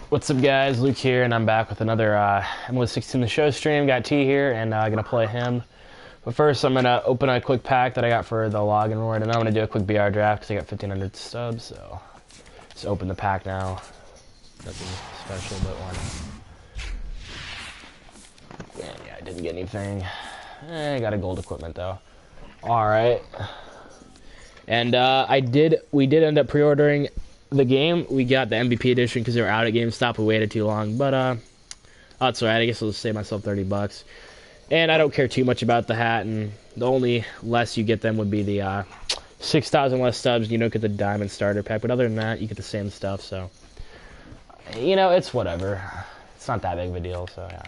What's up, guys? Luke here, and I'm back with another MLB 16 The Show stream. Got T here, and I'm going to play him. But first, I'm going to open a quick pack that I got for the login reward, and then I'm going to do a quick BR draft because I got 1,500 subs, so just open the pack now. Nothing special, but one. Yeah, I didn't get anything. I got a gold equipment, though. Alright. And we did end up pre-ordering the game. We got the MVP edition because they were out at GameStop. We waited too long, but that's alright. I guess I'll just save myself $30. And I don't care too much about the hat, and the only less you get them would be the 6,000 less subs. You don't get the diamond starter pack, but other than that, you get the same stuff. So, you know, it's whatever. It's not that big of a deal. So yeah.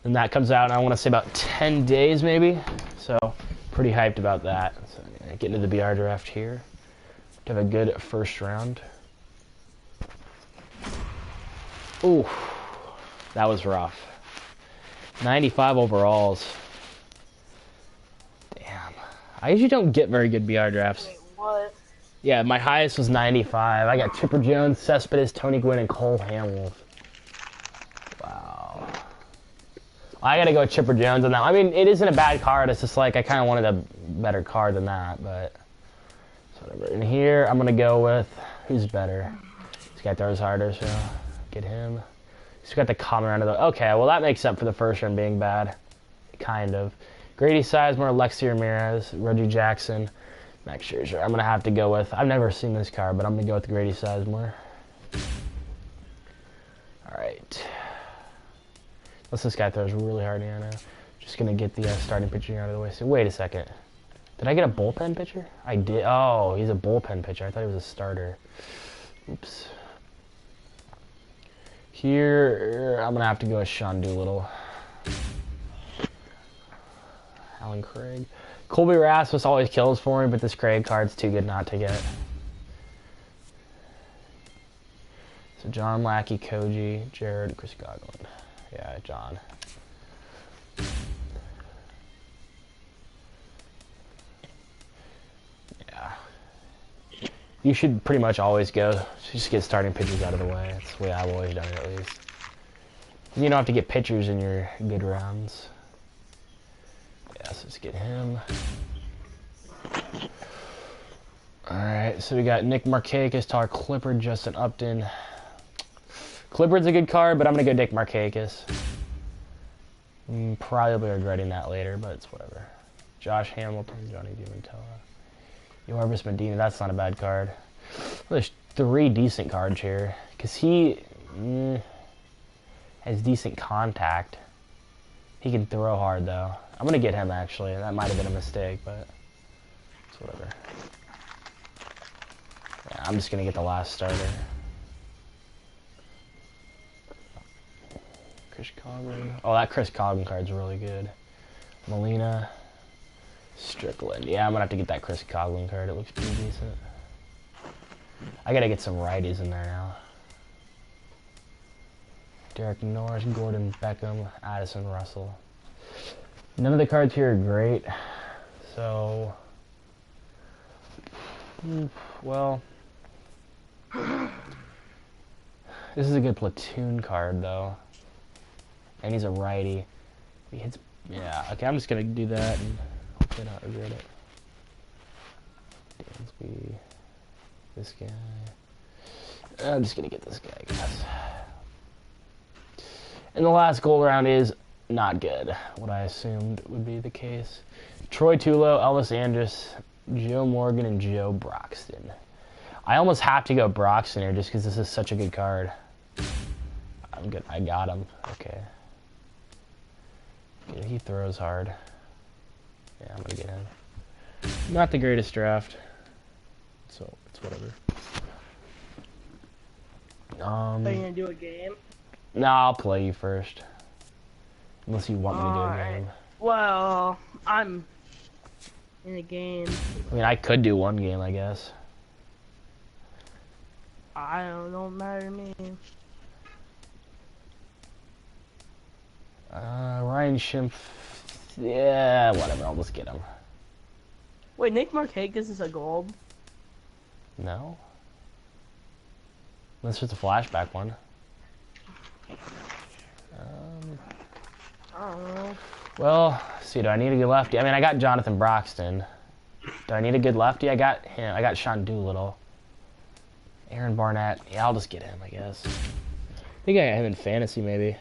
Then that comes out, and I want to say about 10 days maybe. So pretty hyped about that. So get into the BR draft here. To have a good first round. Ooh, that was rough. 95 overalls. Damn. I usually don't get very good BR drafts. Wait, what? Yeah, my highest was 95. I got Chipper Jones, Cespedes, Tony Gwynn, and Cole Hamels. Wow. I gotta go with Chipper Jones on that. I mean, it isn't a bad card. It's just like I kind of wanted a better card than that, but whatever. And here, I'm going to go with, who's better? This guy throws harder, so get him. He's got the common round of the, okay, well that makes up for the first round being bad. Kind of. Grady Sizemore, Lexi Ramirez, Reggie Jackson, Max Scherzer. I'm going to have to go with, I've never seen this card, but I'm going to go with Grady Sizemore. Alright. Unless this guy throws really hard, yeah, I know. Just going to get the starting pitching out of the way. So wait a second. Did I get a bullpen pitcher? I did. Oh, he's a bullpen pitcher. I thought he was a starter. Oops. Here, I'm going to have to go with Sean Doolittle. Alan Craig. Colby Rasmus always kills for me, but this Craig card's too good not to get. So John Lackey, Koji, Jared, Chris Godwin. Yeah, John. You should pretty much always go, just get starting pitchers out of the way. That's the way I've always done it, at least. You don't have to get pitchers in your good rounds. Yeah, so let's get him. Alright, so we got Nick Markakis, Tyler Clippard, Justin Upton. Clippard's a good card, but I'm going to go Nick Markakis. Probably regretting that later, but it's whatever. Josh Hamilton, Johnny DiMattella. Yorbis Medina, that's not a bad card. There's 3 decent cards here. Because he has decent contact. He can throw hard, though. I'm going to get him, actually. That might have been a mistake, but it's whatever. Yeah, I'm just going to get the last starter. Chris Coghlan. Oh, that Chris Coghlan card's really good. Molina. Strickland. Yeah, I'm going to have to get that Chris Coghlan card. It looks pretty decent. I got to get some righties in there now. Derek Norris, Gordon Beckham, Addison Russell. None of the cards here are great. So, well, this is a good platoon card, though. And he's a righty. He hits, yeah, okay, I'm just going to do that and hopefully not regret it. Dansby, this guy. I'm just going to get this guy, I guess. And the last goal round is not good, what I assumed would be the case. Troy Tulo, Elvis Andrus, Joe Morgan, and Joe Broxton. I almost have to go Broxton here just because this is such a good card. I'm good. I got him. Okay. Yeah, he throws hard. Yeah, I'm going to get him. Not the greatest draft. So, it's whatever. Are you going to do a game? No, I'll play you first. Unless you want me to do a game. Well, I'm in a game. I mean, I could do one game, I guess. Don't matter to me. Ryan Schimpf. Yeah, whatever. I'll just get him. Wait, Nick Markakis is a gold? No. That's just a flashback one. Well, see, do I need a good lefty? I mean, I got Jonathan Broxton. Do I need a good lefty? I got him. I got Sean Doolittle. Aaron Barnett. Yeah, I'll just get him, I guess. I think I got him in fantasy, maybe.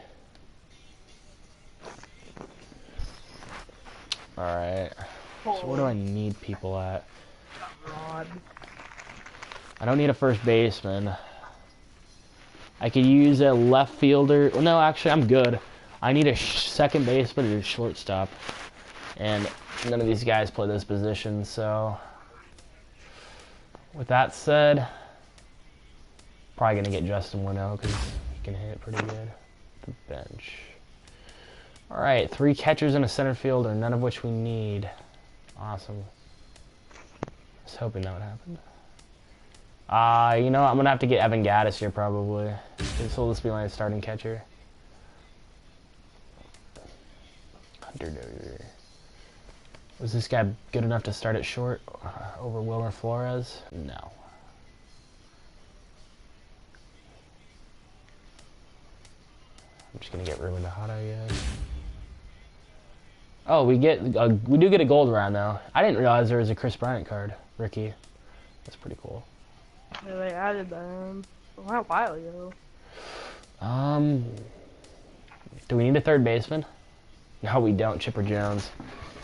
Alright. So where do I need people at? God. I don't need a first baseman. I could use a left fielder. Well, no, actually, I'm good. I need a second baseman and a shortstop. And none of these guys play this position, so... With that said... Probably going to get Justin Winnow, because he can hit pretty good. The bench. Alright, 3 catchers and a center fielder, none of which we need. Awesome. I was hoping that would happen. You know, I'm going to have to get Evan Gaddis here, probably. This will just be my starting catcher. Was this guy good enough to start at short over Wilmer Flores? No. I'm just going to get Ruben Tejada, guys. Oh, we do get a gold round, though. I didn't realize there was a Chris Bryant card, Ricky. That's pretty cool. Yeah, they added that a while ago. Do we need a third baseman? No, we don't. Chipper Jones.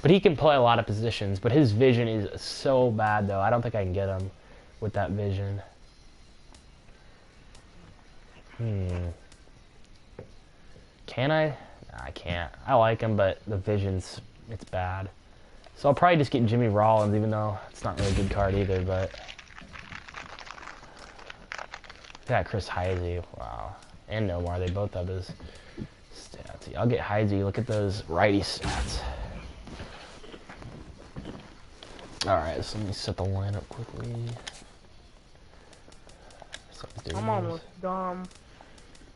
But he can play a lot of positions. But his vision is so bad, though. I don't think I can get him with that vision. Can I? Nah, I can't. I like him, but the vision's, it's bad. So I'll probably just get Jimmy Rollins, even though it's not really a good card either, but... Yeah, Chris Heisey. Wow. And Nomar, they both have his stats. I'll get Heisey. Look at those righty stats. Alright, so let me set the lineup quickly. I'm almost dumb.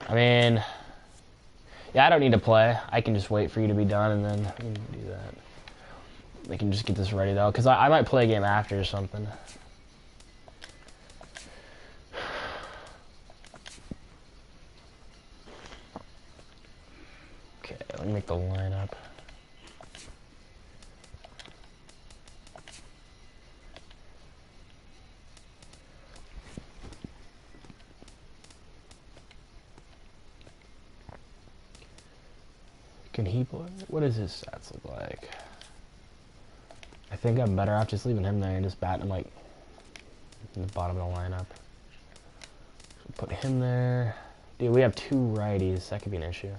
I mean... Yeah, I don't need to play. I can just wait for you to be done and then we can do that. We can just get this ready though, because I might play a game after or something. Okay, let me make the lineup. Can he play? What does his stats look like? I think I'm better off just leaving him there and just batting him like in the bottom of the lineup. So put him there. Dude, we have 2 righties. That could be an issue.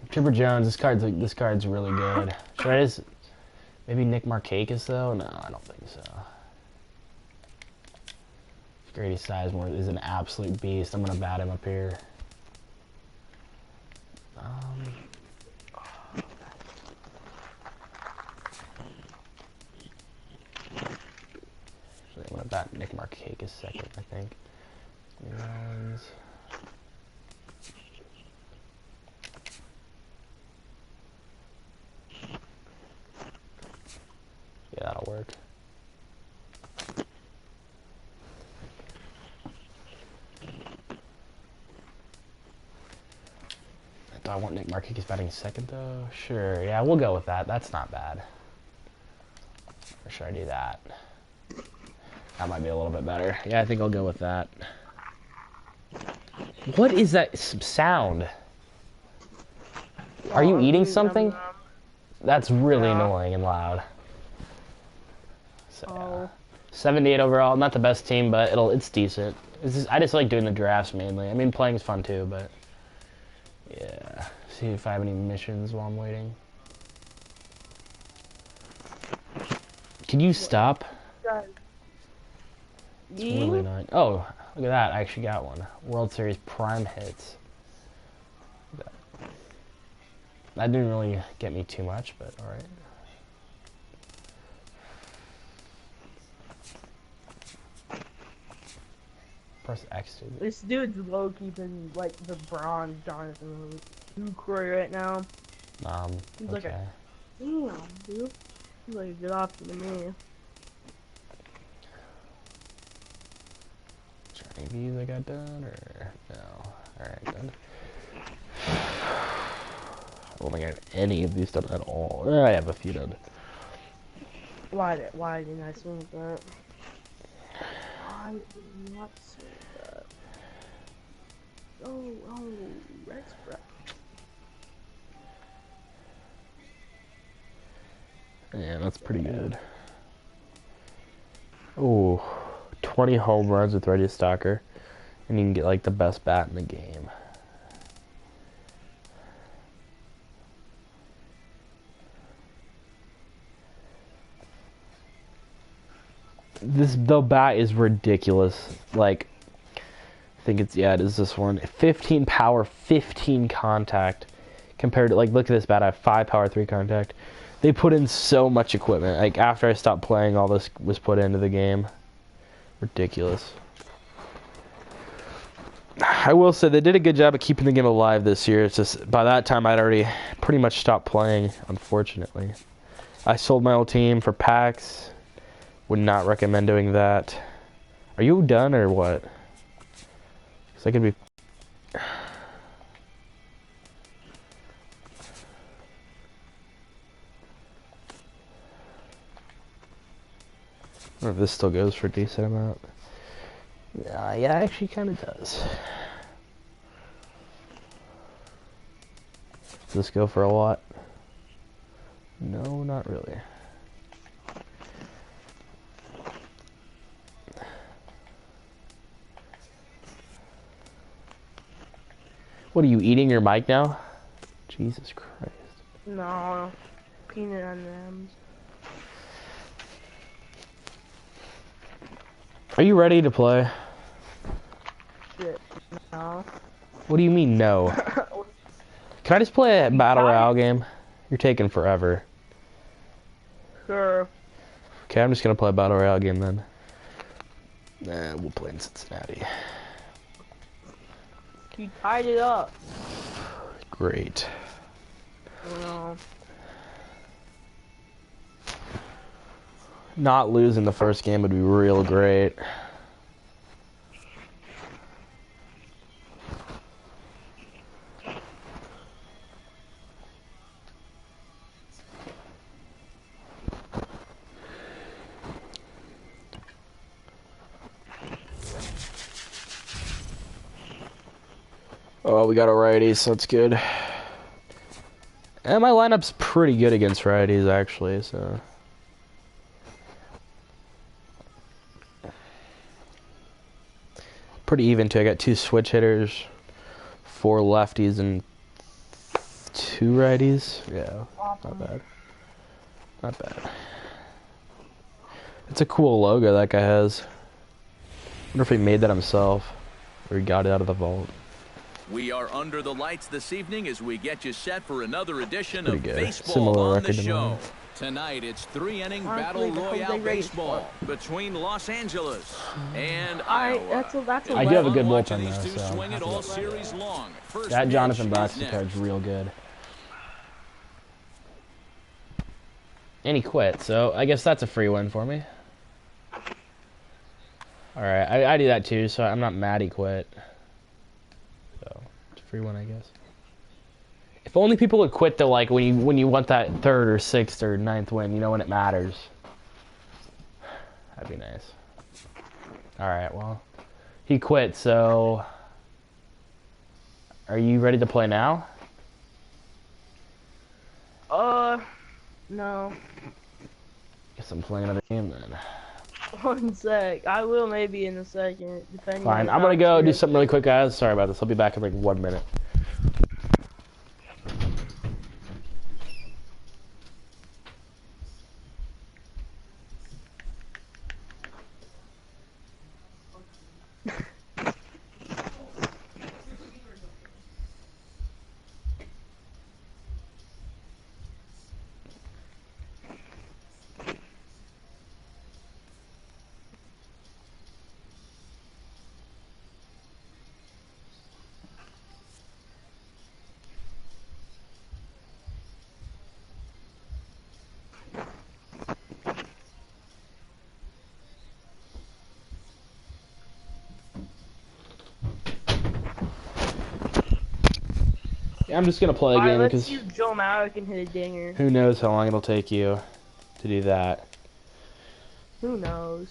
Chipper Jones. This card's really good. Should I just maybe Nick Markakis though? No, I don't think so. Grady Sizemore is an absolute beast. I'm gonna bat him up here. So I'm gonna bat Nick Markakis second, I think. Rollins. Yeah, that'll work. Do I want Nick Markakis batting second, though? Sure, yeah, we'll go with that. That's not bad. Or should I do that? That might be a little bit better. Yeah, I think I'll go with that. What is that sound? Are you eating something? That's really annoying and loud. So, yeah. 78 overall. Not the best team, but it's decent. I just like doing the drafts mainly. I mean, playing is fun too, but... Yeah. See if I have any missions while I'm waiting. Can you stop? It's really annoying. Oh, look at that. I actually got one. World Series Prime Hits. That didn't really get me too much, but alright. Press X to This dude's low-key been like the bronze Jonathan Lucroy right now. okay. He's like a damn, dude. He's like a good option to me. Any views I got done, or no? Alright, done. don't think I have any of these done at all. I have a few done. Why didn't I swing with that? Why did you not swing with that? Oh, Rex, bro. Yeah, that's pretty good. Ooh, 20 home runs with Ready Stalker, and you can get like the best bat in the game. The bat is ridiculous. Like, I think it's, yeah, it is this one. 15 power, 15 contact. Compared to, like, look at this bat. I have 5 power, 3 contact. They put in so much equipment. Like, after I stopped playing, all this was put into the game. Ridiculous. I will say they did a good job of keeping the game alive this year. It's just, by that time, I'd already pretty much stopped playing, unfortunately. I sold my old team for packs. Would not recommend doing that. Are you done or what? Because I could be... I don't know if this still goes for a decent amount. Yeah, actually kind of does. Does this go for a lot? No, not really. What are you eating your mic now? Jesus Christ. No, peanut M&Ms. Are you ready to play? Shit, no. What do you mean no? Can I just play a battle royale game? You're taking forever. Sure. Okay, I'm just gonna play a battle royale game then. Nah, we'll play in Cincinnati. You tied it up. Great. No. Not losing the first game would be real great. Oh, we got a righty, so that's good. And my lineup's pretty good against righties, actually, so... Pretty even, too. I got 2 switch hitters, 4 lefties, and 2 righties. Yeah, not bad. Not bad. It's a cool logo that guy has. I wonder if he made that himself, or he got it out of the vault. We are under the lights this evening as we get you set for another edition Pretty of good. Baseball Similar on the record to Show. mine. Tonight, it's 3-inning Honestly, battle royale baseball for. between Los Angeles and Iowa. That's a I do have a good Watching bullpen, these though, two so swing I'm it happy all about that. series long. First That pitch Jonathan is Braxton next. card's real good. And he quit, so I guess that's a free win for me. Alright, I do that too, so I'm not mad he quit. So, it's a free win, I guess. If only people would quit though, like when you want that 3rd or 6th or 9th win, you know, when it matters. That'd be nice. Alright, well. He quit, so... Are you ready to play now? No. Guess I'm playing another game then. 1 sec. I will maybe in a second, depending Fine, on I'm how gonna go do serious- something really quick, guys. Sorry about this. I'll be back in like 1 minute. I'm just gonna play Alright, again let's because see if Joe Mauer can hit a dinger. who knows how long it'll take you to do that. Who knows?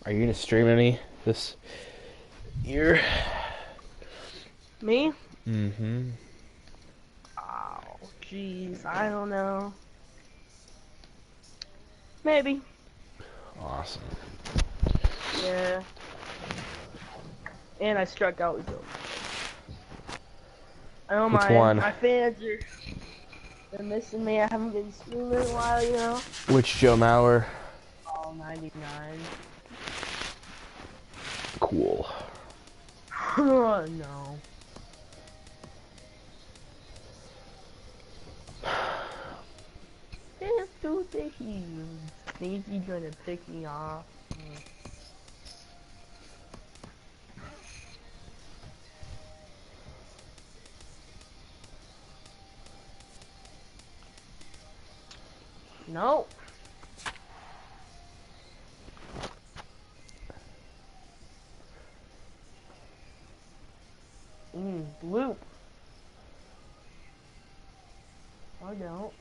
Are you gonna stream any this year? Me? Mm-hmm. Oh, jeez, I don't know. Maybe. Awesome. Yeah. And I struck out with Joe. I know Which one? my fans are they're missing me. I haven't been streaming in a while, you know. Which Joe Mauer? Oh, 99. Cool. Oh, no. Let's do the heat. Think he's gonna pick me off. No. Bloop. I don't.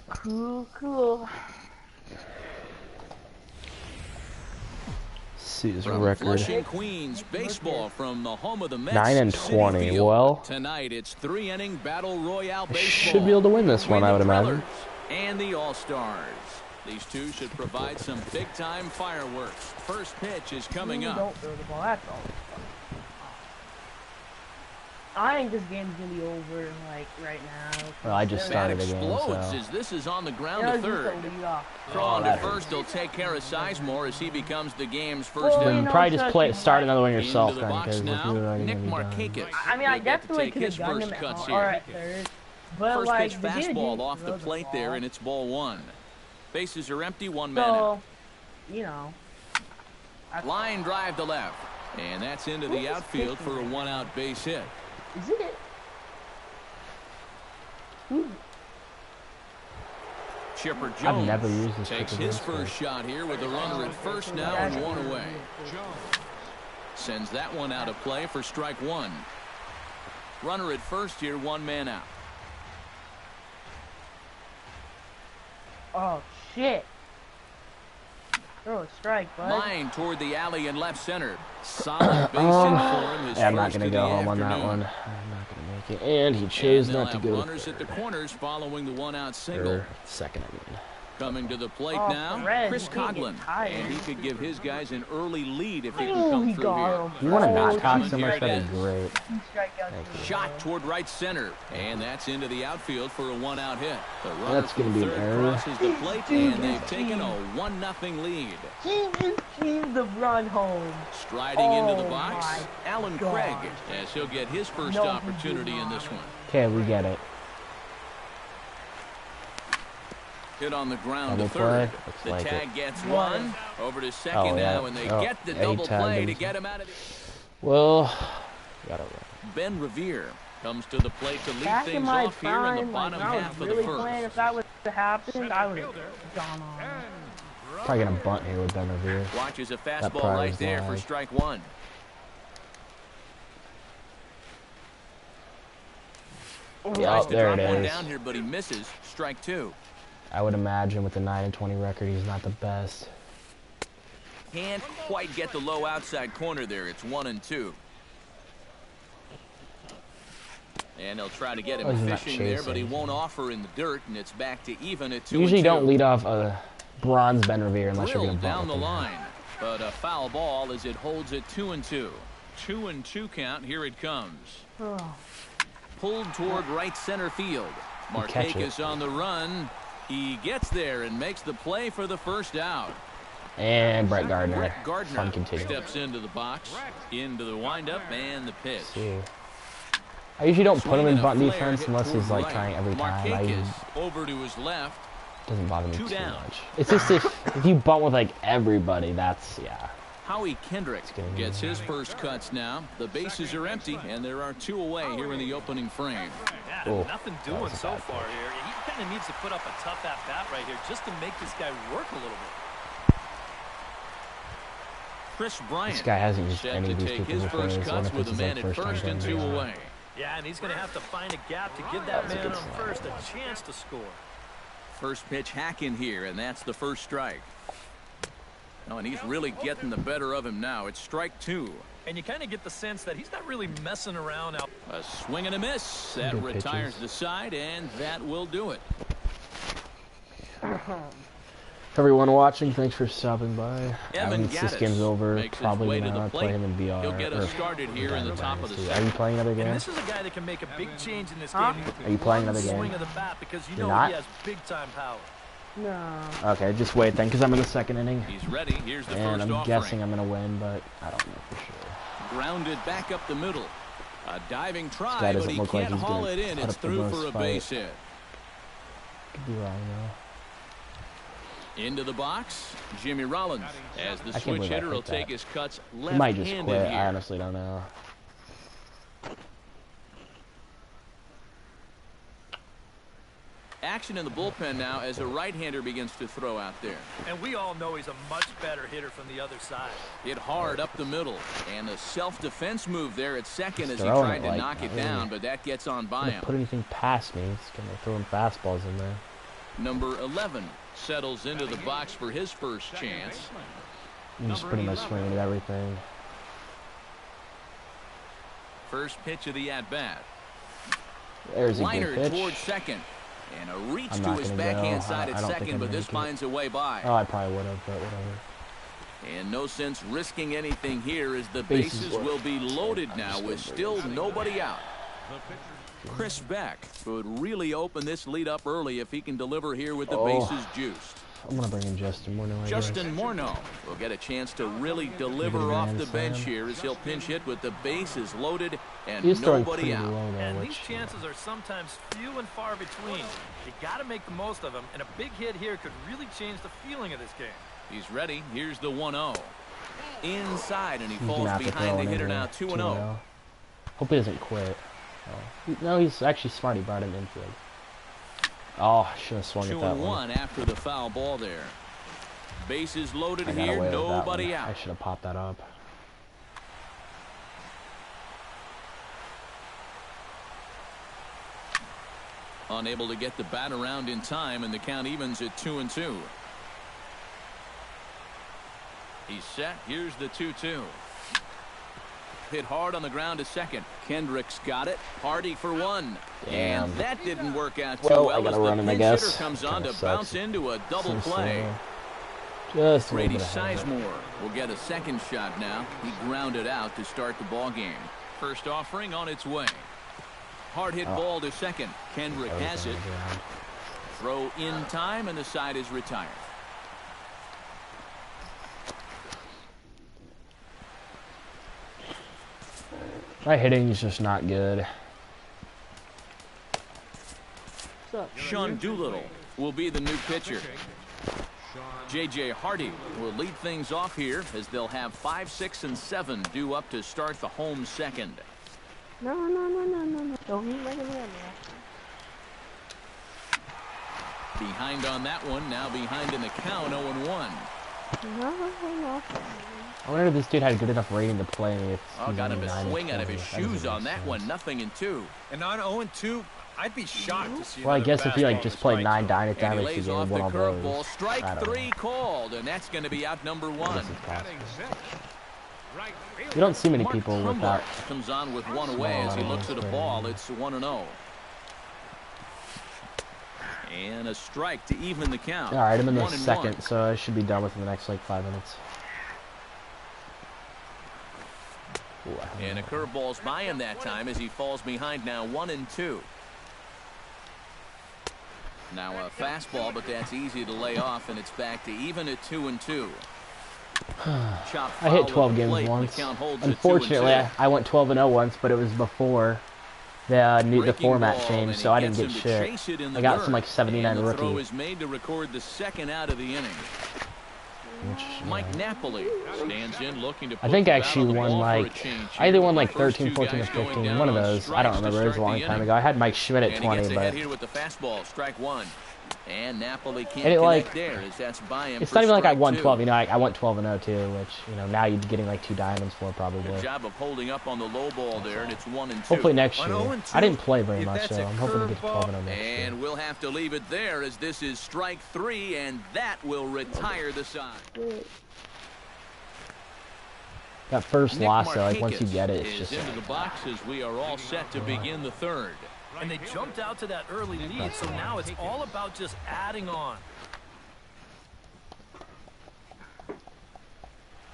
Cool. Cool. See his From record. Flushing, Queens, baseball from the home of the Mets. 9 and 20. Citi Field. Well, Tonight it's 3-inning battle royale baseball. should be able to win this one, I would imagine. And the All-Stars. These two should provide some big-time fireworks. First pitch is coming up. Don't throw the ball. That's all. I think this game's gonna be over like right now. Well, I just Bat started the game, explodes so. as this is on the ground Yeah, to just a third. lead off. Throwing that to first, he'll take care of Sizemore as he becomes the game's first Well, out. you Then know, probably just trust me, start another one yourself Into the then, box because if now, you're already Nick gonna be done. Markakis. I mean, I He'll get to definitely take could have his gotten first him cuts at here. or at third. But First like, pitch the dude fastball didn't off the throw plate ball. there, and it's ball one. Bases are empty, 1 man out. So, you know. Line drive to left. And that's into the outfield for a 1-out base hit. Is it? Ooh. Chipper Jones I've never used this takes Chipper his Jones first shot here with a runner at first now and 1 away. Sends that one out of play for strike 1. Runner at first here, 1 man out. Oh, shit. Throw a strike, bud. Line toward the alley in left center. Solid base hit for him. His Yeah, I'm not first gonna of go the home on that afternoon. one. I'm not gonna make it. And he chose And they'll not to have go runners at the corners following the 1-out single. or second, I mean. Coming to the plate Oh, now, Fred, Chris he can't get Coghlan. tired. And he could give his guys an early lead if he can Ooh, come he through got here. him. You want to Oh, not talk so Here much? it That'd is. be great. 2 strikeouts. Thank you. Shot toward right center, and that's into the outfield for a 1-out hit. The runner That's gonna from be an third error. crosses the plate, and they've taken a 1-0 lead. He just came the run home. Striding into the Oh, box, my Alan God. Craig, as he'll get his first No, he opportunity did in not. this one. Okay, we get it. Hit on the ground Double to third. play? Looks The like tag it. gets One. one. Over to second Oh, yeah. now, and they Oh, get the yeah, he double tagged play him. to get him out of the... Well, gotta run. Ben Revere comes to the plate to lead Back in things my off here in the prime, bottom like, I half was of really the playing. first. If that would have happened, I would have gone on. Probably gonna bunt here with Ben Revere. Watches a That fastball probably right was there for live. strike 1. Yeah, Tries to there drop it one is. down here, but he misses. Strike 2. I would imagine with the 9 and 20 record, he's not the best. Can't quite get the low outside corner there. It's 1-2. And they'll try to get him Oh, he's not fishing there, but he chasing. won't offer in the dirt, and it's back to even at 2-2. Usually don't lead off a bronze Ben Revere unless you're gonna Drilled bunt down with the him. line, but a foul ball as it holds at 2-2. 2-2 count. Here it comes. Oh. Pulled toward right center field. catch it. Markakis on the run. He gets there and makes the play for the first out. And Brett Gardner. Brett Gardner Fun continue. steps into the box, into the windup, and the pitch. See. I usually don't put him in Swinging a bunt flare defense hit unless he's toward like right. trying every time. Markakis over to his left. Doesn't bother me 2 too down. much. It's just if you bunt with like everybody, that's yeah. Howie Kendrick gets his first cuts now. The bases are empty, and there are 2 away here in the opening frame. Yeah, nothing doing so far here. He kind of needs to put up a tough at-bat right here just to make this guy work a little bit. Chris Bryant This guy hasn't used set any to of these take people his before. first It's one cuts of with a his man like at first first time and doing 2 it. away. Yeah, and he's going to have to find a gap to give that That was a man good on slide. first a chance to score. First pitch hack in here, and that's the first strike. Oh, and he's really getting the better of him now. It's strike 2. And you kind of get the sense that he's not really messing around out. A swing and a miss. That Good retires pitches. the side, and that will do it. Everyone watching, thanks for stopping by. Evan Once this Gaddis game's over, makes his probably way to gonna the play plate. him in VR. He'll get or us started here in the top of the Dynasty. Are second. you playing another And game? this is a guy that can make a big change in this Huh? game. Are you playing another Swing game? of the bat because you You're know not? he has big-time power. No. Okay, just wait then, because I'm in the second inning. He's ready. Here's the And first I'm offering. guessing I'm going to win, but I don't know for sure. Grounded back up the middle. A diving guy try, but doesn't he look like can't he's haul gonna it in. put It's up the through most for a fight. base hit. Could be wrong, Into the box, Jimmy Rollins. As the I can't switch believe I hitter will picked that. take his cuts though. He might just left-handed quit. I here. honestly don't know. Action in the bullpen now as a right-hander begins to throw out there. And we all know he's a much better hitter from the other side. Hit hard up the middle. And a self-defense move there at second as he throwing tried it to like knock it that. down, but that gets on by Gonna him. put anything past me. It's going to throw him fastballs in there. Number 11 settles into the box for his first chance. I'm just pretty much swinging at everything. First pitch of the at-bat. There's a Liner good pitch. towards second. And a reach I'm to not his gonna backhand go. side I at don't think second, I'm but gonna this make it. finds a way by. Oh, I probably would have, but whatever. And no sense risking anything here as the Bases bases loaded. will be loaded now just with gonna still nobody out. Chris Beck would really open this lead up early if he can deliver here with the Oh. bases juiced. I'm going to bring in Justin Morneau, I guess. Justin Morneau will get a chance to really deliver off the bench here as he'll pinch hit with the bases loaded and He's throwing nobody pretty out. low, though, And which, these chances are sometimes few and far between. You got to make the most of them, and a big hit here could really change the feeling of this game. He's ready. Here's the 1-0. Inside, and he he's gonna falls have to throw behind the it hitter anyway. now 2-0. Hope he doesn't quit. Oh. No, he's actually smart. He brought him infield. Oh, should have swung at that one. 2-1 after the foul ball there. Bases loaded I got here, away with that nobody one. out. I should have popped that up. Unable to get the bat around in time, and the count evens at 2-2. He's set. Here's the 2-2. Hit hard on the ground to second. Kendrick's got it. Hardy for one. Damn. And that didn't work out too Well, well I gotta as run the him, I pinch guess. hitter comes on Kinda to bounce sucks. into a double So play. slow. Just a little Brady bit ahead of it. Sizemore will get a second shot now. He grounded out to start the ball game. First offering on its way. Hard hit ball to second. Kendrick That was has on it. the ground. Throw in time, and the side is retired. My hitting is just not good. What's up? Sean Doolittle will be the new pitcher. J.J. Hardy will lead things off here as they'll have 5, 6, and 7 due up to start the home second. No. Don't be making me Behind on that one, now behind in the count, 0-1. No. I wonder if this dude had a good enough rating to play me. If Oh, he's got him only a 9 and swing out of 20. his That doesn't shoes make on that sense. one, 0-2. And on 0-2, I'd be shocked to see Well, I another guess if he like fastball just to played strike 9 zone. Dynamic And he Dynamics lays again, off the one of those. curveball. Strike I don't 3 know. called, and that's going to be out number 1. This is possible. You don't see many Mark people with Trumbo that. comes on with one away as he looks at a ball. It's 1-0. And a strike to even the count. All right, I'm in the 1-1. second, so I should be done within the next like 5 minutes. Ooh, I don't And a know. curveball's by him that time as he falls behind now 1-2. Now a fastball, but that's easy to lay off, and it's back to even at 2-2. I hit 12 games once. Unfortunately, I went 12-0 once, but it was before the format changed, so I didn't get shit. I got some like 79 and the throw rookie. is made to record the second out of the inning. Which, Mike Napoli stands in looking to I think put I the bat actually on the won ball for a like, change I either here. won like First 13, two 14, or guys going 15. down One of on those. I don't strikes to remember. It was a start long the time inning. ago. I had Mike Schmidt at And 20, he gets ahead but here with the fastball, strike one. And Napoli can't And it, like, connect there as that's by him. it's for not even like I strike won two. 12. You know, I went 12-0 too, which, you know, now you're getting like 2 diamonds for probably. Good job of holding up on the low ball there, and it's 1-2. Hopefully next On year. 0-2, I didn't play very if much, that's so a I'm hoping to get to curveball. 12-0 next year. And we'll have to leave it there as this is strike 3, and that will retire the side. That first Nick loss, though, like once you Markakis get it, it's is just into the box as we are all set to begin the third. And they jumped out to that early lead, so now it's all about just adding on.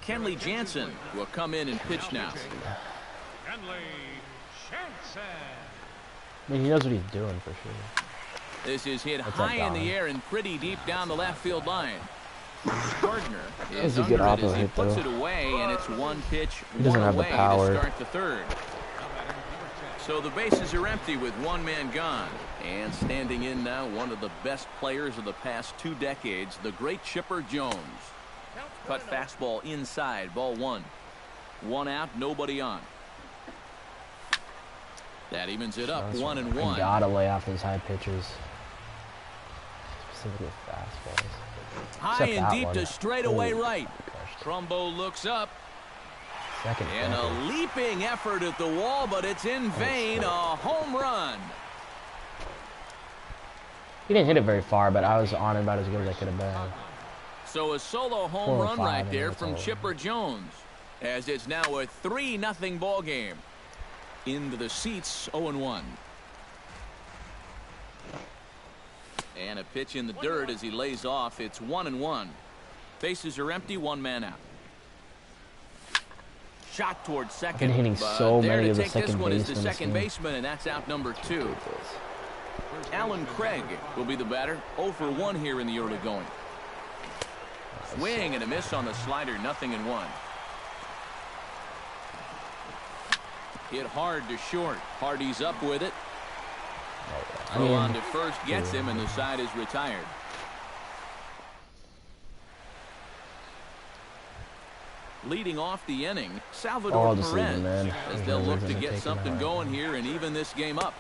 Kenley Jansen will come in and pitch now. I mean, he knows what he's doing for sure. This is hit That's high that in the dime. air and pretty deep down the left field line. Gardner is That's a good under it as auto he hit, puts though. it away, and it's one pitch, He doesn't one have the away power. to start the third. So the bases are empty with one man gone. And standing in now, one of the best players of the past 2 decades, the great Chipper Jones. Cut fastball inside, ball 1. 1 out, nobody on. That evens it up, 1-1. You gotta lay off those high pitches. Specifically fastballs. High Except and that deep one. to straightaway Holy right. gosh. Trumbo looks up. Second And a record. leaping effort at the wall, but it's in vain. A home run. He didn't hit it very far, but I was on it about as good as I could have been. So a solo home 4 or run 5, right and there that's from all. Chipper Jones. As it's now a 3-0 ball game. Into the seats, 0-1. And a pitch in the dirt as he lays off. It's 1-1. Bases are empty, 1 man out. Shot towards second. Been hitting but so there many to of the take this second one is the basemen this second game. baseman, and that's out number 2. Alan Craig will be the batter. 0 for 1 here in the early going. Swing and a miss on the slider, 0-1. Hit hard to short. Hardy's up with it. Throw on to first gets him, and the side is retired. Leading off the inning, Salvador just leave Perez, him in. as There's they'll no look reason to to get take him something out. going here and even this game up.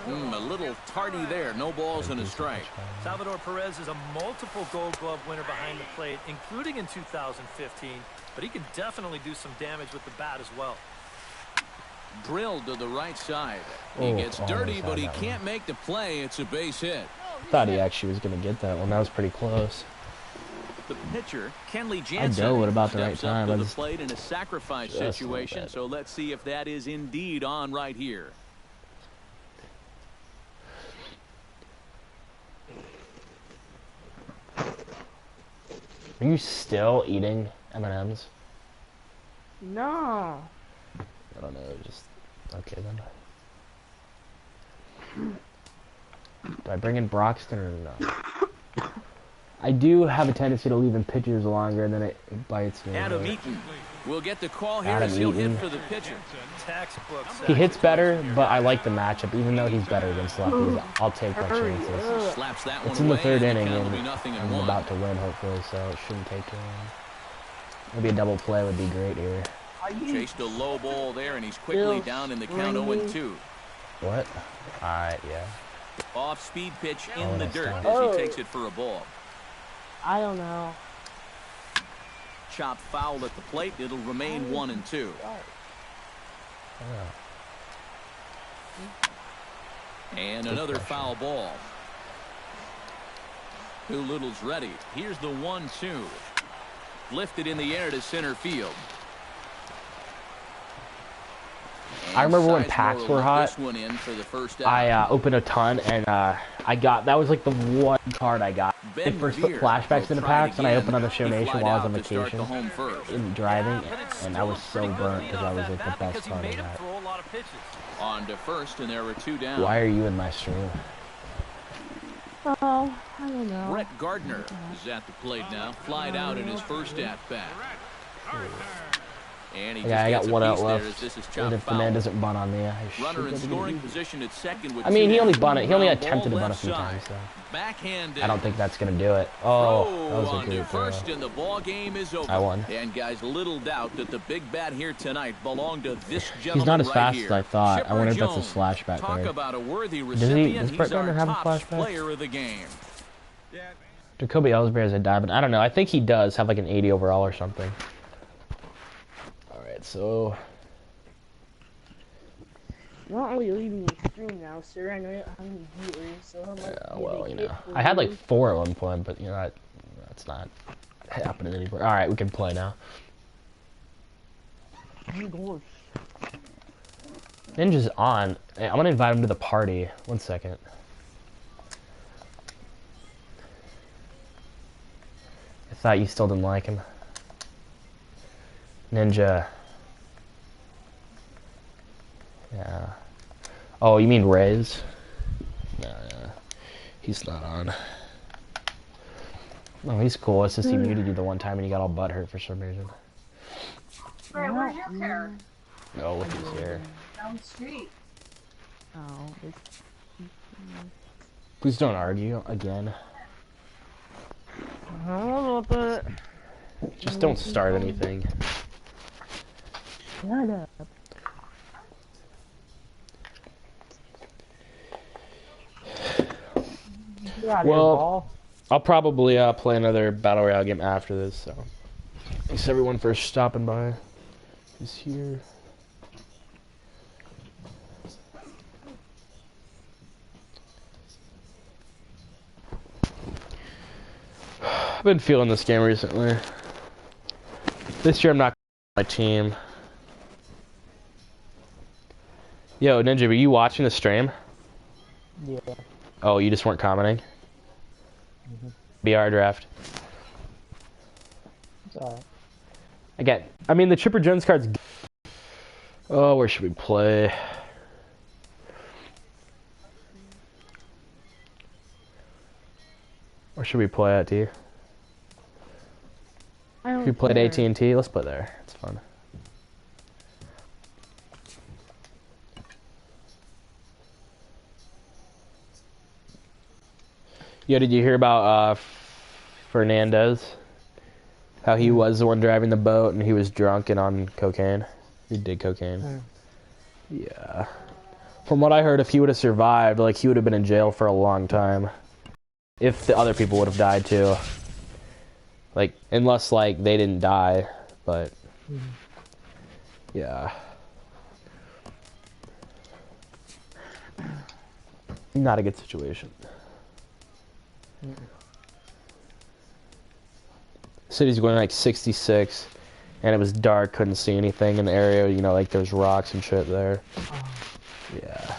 A little tardy there. No balls and a strike. Salvador Perez is a multiple Gold Glove winner behind the plate, including in 2015, but he can definitely do some damage with the bat as well. Drilled to the right side. He Oh, gets almost dirty, had but he that one. can't make the play. It's a base hit. Thought he actually was going to get that one. That was pretty close. The pitcher, Kenley Jansen, know it about the right steps up time. to I the just- plate in a sacrifice just a little situation. bit. So let's see if that is indeed on right here. Are you still eating M&Ms? No. I don't know. Just okay then. Do I bring in Broxton or no? I do have a tendency to leave in pitchers longer, and then it bites me. Adam Eaton will get the call here Adam as he'll Eaton. hit for the pitcher. Textbook. He hits better, but I like the matchup. Even though he's better against lefties, I'll take my chances. Slaps that one It's in the away, third and the inning, count will and be 0-1. I'm about to win, hopefully, so it shouldn't take too long. Maybe a double play would be great here. Chased a low ball there, and he's quickly down in the count 0-2. What? Alright, yeah. Off speed pitch in Oh, the nice dirt time. as he takes it for a ball. I don't know. Chop foul at the plate. It'll remain 1-2. And another foul ball. Doolittle's ready. Here's the 1-2. Lifted in the air to center field. I remember when Sizemore packs will were let hot, this one in for the first out. I opened a ton, and I got, that was like the one card I got. Ben It first put Veer flashbacks will into try it packs, and I again. opened on the Show He Nation flied while I was out on to start vacation the home first. and driving, But it's and I still was a so pretty good burnt lead because I off was that like the bat best because he card made in him that. throw a lot of pitches. On to first, and there were 2 down. Why are you in my stream? Oh, I don't know. Brett Gardner is at the plate now. Flied out in his first at bat. And he Yeah, I got just gets a one out piece there left. as this is And chopped if the man foul. doesn't bunt on me, I Runner in should scoring position at second with I mean, two he only down. bunted. He only Ground attempted to ball bunt a few left times, side. so Backhanded. I don't think that's gonna do it. Oh, that Throw was a on to good throw. first, and the ball game is over. I won. And guys, little doubt that the big bat here tonight belonged to this gentleman. He's not as right fast here. as I thought. Chipper I wonder if that's a Jones. slash back Talk there. about a worthy Does recipient. Brett He's our Gardner have a top flashback? player of the game. Jacoby Ellsbury has a diamond. I don't know. I think he does have like an 80 overall or something. All right, so You're not really leaving the stream now, sir. I know you don't have any viewers, so how much yeah, do well, they you get know, for I had you? like 4 at one point, but you know, that's not happening anymore. All right, we can play now. Oh my gosh. Ninja's on. Hey, I'm gonna invite him to the party. 1 second. I thought you still didn't like him. Ninja. Yeah. Oh, you mean Riz? No, yeah. He's not on. No, he's cool. It's just he muted you the one time and you got all butthurt for some reason. Hey, where's your car? No, look who's here. Down the street. Oh, it's... Please don't argue again. I don't know about that. Just don't start anything. Shut up. Get out of here, Well, ball. I'll probably play another Battle Royale game after this, so. Thanks everyone for stopping by. He's here. I've been feeling this game recently. This year I'm not my team. Yo, Ninja, were you watching the stream? Yeah. Oh, you just weren't commenting? BR draft. It's alright. I mean, the Chipper Jones card's... Oh, where should we play? Where should we play at, D? I don't If we played care. AT&T, let's play there. It's fun. Yo, did you hear about Fernandez? How he was the one driving the boat and he was drunk and on cocaine? He did cocaine. Yeah. From what I heard, if he would have survived, like, he would have been in jail for a long time. If the other people would have died, too. Like, unless, like, they didn't die, but... Yeah. Not a good situation. City's going like 66, and it was dark, couldn't see anything in the area, you know, like there's rocks and shit there. Yeah.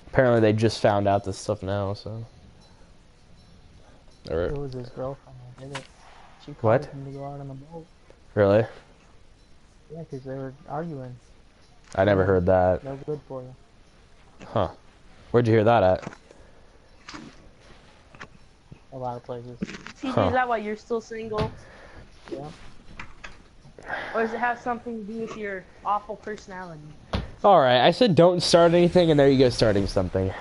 Apparently they just found out this stuff now, so. It was his girlfriend that did it. She What? called him to go out on the boat. Really? Yeah, because they were arguing. I never heard that. No good for you. Huh. Where'd you hear that at? A lot of places. TJ, Huh. is that why you're still single? Yeah. Or does it have something to do with your awful personality? Alright, I said don't start anything, and there you go starting something.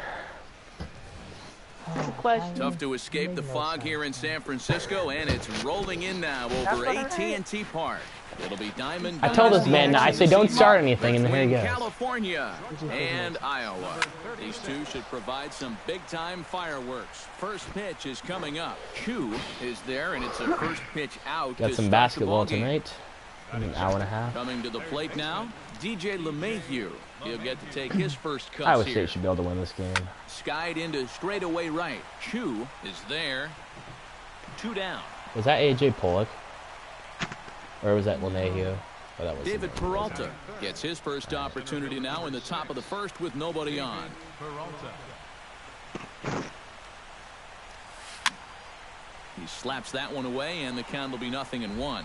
That's a question. Tough to escape the fog here in San Francisco, and it's rolling in now over AT&T Park. It'll be Diamond. I told this man, I say don't start anything, and here he between goes. California and Iowa. These two should provide some big-time fireworks. First pitch is coming up. Chu is there, and it's a first pitch out. Got to some start the basketball ballgame. tonight. In an hour and a half. Coming to the plate now, DJ LeMahieu. He'll get to take his first cuts Iowa here. State should be able to win this game. Skied into straightaway right. Chu is there. 2 down. Was that AJ Pollock? Or was that LeMahieu? Oh, that was David Peralta gets his first opportunity now in the top of the first with nobody on. He slaps that one away, and the count will be 0-1.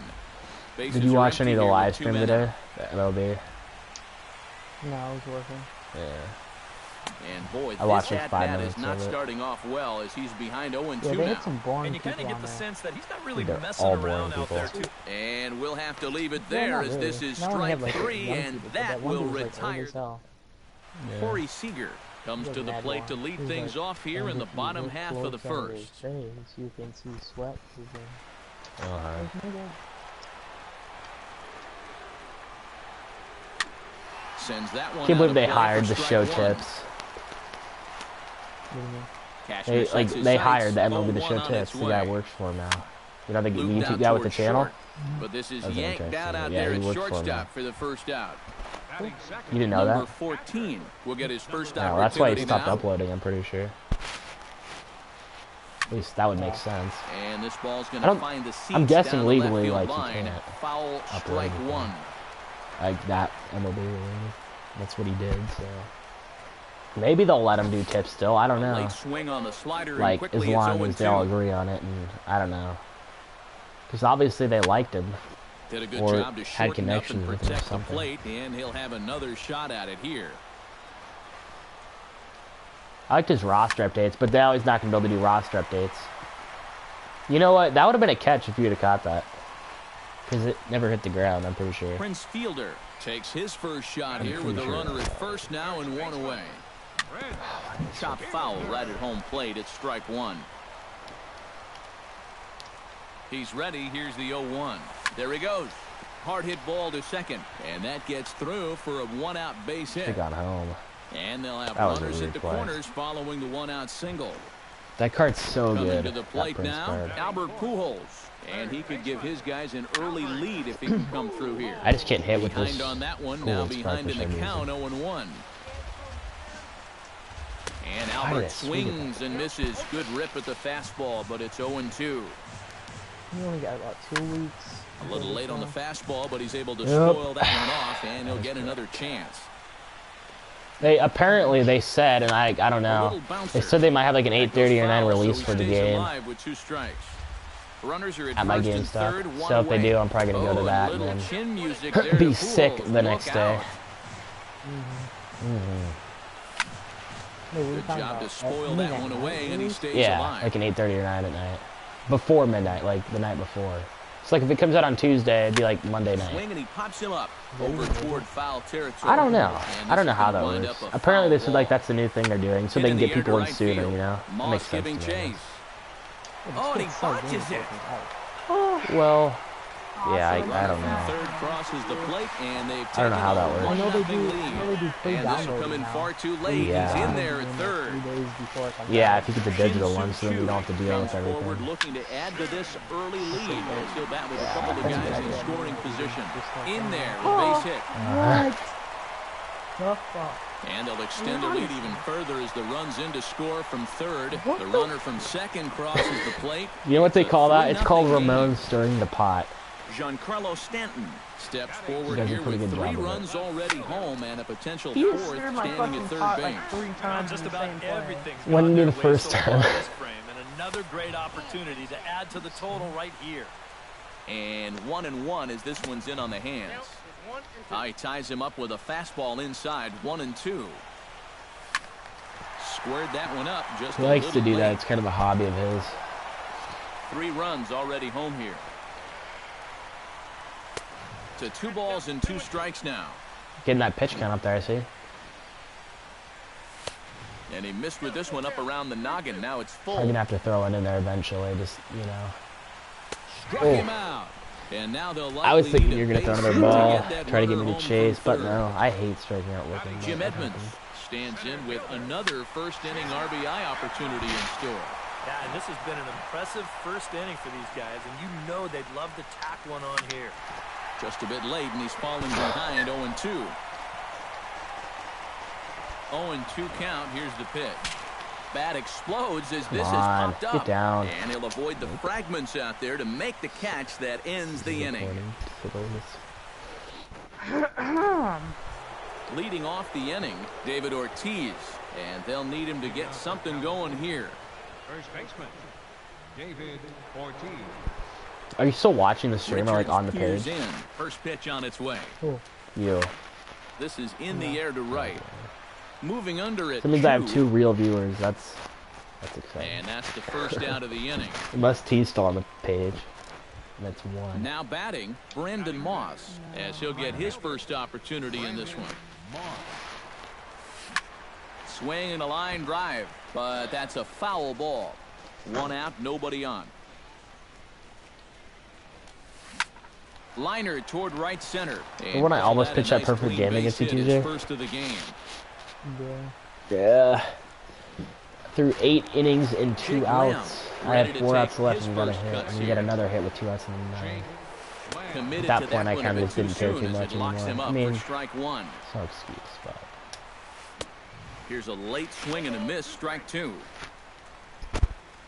Bases Did you are watch empty any of the here with live 2 stream men today? out. The MLB? No, I was working. Yeah. And boy, I watched this like 5 at-bat minutes is not of it. starting off well as he's behind 0-2 Yeah, they now. had some boring And you kind people of on get the there. sense that he's not really They're messing all boring around out people. there too. And we'll have to leave it Well, there not as really. this is Not only strike have, like, 3, young and people, but that one will dude was, like, old retire. as hell. Corey Seager comes He to was the mad plate to long. lead He was things like, off here in and the if you bottom look half of the close at his first. face, you can see sweat. Sends that one Can't believe out they of play hired for the show strike one. tips. Cashner They sets his they sights. hired the MLB the 0-1 show on tips. its The guy way. works for him now. You know the Looped YouTube out guy with the towards channel. short, but this is That's yanked interesting. out Yeah, there he at works for him now. shortstop for the first out. You didn't know Number that? 14 will get his first No, opportunity that's why he stopped now. uploading. I'm pretty sure. At least that would make sense. And this ball's going I to don't- find the seats I'm guessing down the left legally, field like, you line. can't Foul, upload strike anything. one. Like that MLB related. That's what he did. So maybe they'll let him do tips still. I don't know. Late swing on the slider, and Like quickly as it's long as they all 0-2. agree on it, and I don't know. Because obviously they liked him. Did a good or job to had shorten up and connections with him or protect the something. plate, and he'll have another shot at it here. I liked his roster updates, but now he's not going to be able to do roster updates. You know what? That would have been a catch if you would have caught that. Because it never hit the ground, I'm pretty sure. Prince Fielder takes his first shot I'm here with pretty a sure. runner at first now and one away. Chop foul right at home plate. It's strike one. He's ready. Here's the 0-1. There he goes. Hard hit ball to second. And that gets through for a one-out base Should hit. have gone home. And they'll have That was a runners weird at the play. corners following the one-out single. That card's so Coming good. to the that plate Prince now, card. Albert Pujols. And he could give his guys an early lead if he can come through here. I just can't hit with Behind this. on that one, now Pujols behind in card the for some count, reason. 0-1. And Why did Albert I swing at swings and misses. Good rip at the fastball, but it's 0-2. You only got about 2 weeks. A little late on the fastball, but he's able to Yep. spoil that one off, and he'll get another chance. They apparently they said, and I don't A know. little bouncer. They said they might have like an That goes 8:30 or 9 foul, so release he for the stays game alive with 2 strikes. Runners are at my first game and stuff. third, one So if they away. do, I'm probably gonna go to Oh, that and and little then chin music there be to sick Pujols. the next Look day. out. Good job to spoil that one away, and he stays Yeah, alive. like an 8:30 or 9 at night, before midnight, like the night before. It's like if it comes out on Tuesday, it'd be like Monday night. Swing, and he pops him up over toward foul territory. I don't know. And I don't this know is how gonna that wind works. up a Apparently, foul this is like ball. that's the new thing they're doing, so Hit they in can the get air people to in right sooner. field. You know, that Moss makes sense giving to me. chase. Oh, and he botches it. Well, yeah, I don't know. Third crosses the plate, and they've taken I don't know how that a works. I know they 1-0 do. lead. I know they do free And this will downloading come in now. far too late. Yeah. He's in there at third. 3 days before it comes Yeah, out. if you get the digital one, so then you don't have to deal Comes with everything. forward looking to add to this early lead. As he'll bat with a couple of guys in scoring position. In there, with base hit. What? The fuck? And they'll extend the lead even further as the runs in to score from third. The runner from second crosses the plate. You know what they It's a call that? It's 3-0 called game. Ramon stirring the pot. Giancarlo Stanton steps He forward does a here pretty with good 3 job of it. runs already home and a potential He fourth stirred my standing fucking at third pot base. like 3 times Just in the about same play. everything's Went gone into their the way first so far time. in this frame, and another great opportunity to add to the total right here. And 1-1 as this one's in on the hands. He ties him up with a fastball inside. 1-2. Squared that one up just He a likes to little do that. late. It's kind of a hobby of his. 3 runs already home here. To 2 balls and 2 strikes now. Getting that pitch count up there, I see. And he missed with this one up around the noggin. Now it's I'm full. gonna have to throw it in there eventually. Just Struck Oh. him out. And now they'll I was likely thinking need you were a gonna throw base another hit ball, get that try to get runner me to home chase, from but third. no, I hate striking out looking. Jim That Edmonds happens. stands in with another first inning RBI opportunity in store. Yeah, and this has been an impressive first inning for these guys, and you know they'd love to tack one on here. Just a bit late, and he's falling behind 0-2. 0-2 count. Here's the pitch. Bat explodes as this is on, popped up. get down. And he'll avoid the fragments out there to make the catch that ends the inning. Leading off the inning, David Ortiz. And they'll need him to get something going here. First baseman, David Ortiz. Are you still watching the stream or like Richards on the peers page? in. First pitch on its way. You. This is in the air to right. Moving under it. That means I have 2 real viewers. That's exciting. And that's the first out of the inning. Unless T's still on the page. That's 1. Now batting, Brandon Moss, as he'll get his first opportunity in this one. Swing and a line drive, but that's a foul ball. 1 out, nobody on. Liner toward right center. When I almost pitched that perfect game against you, TJ. First of the game. Yeah. Through 8 innings and 2 outs. I had 4 outs left and we got a hit. And we got another hit with 2 outs in the 9th. At that point, I kind of just didn't care too much anymore. I mean, strike 1. It's no excuse, but... Here's a late swing and a miss, strike 2.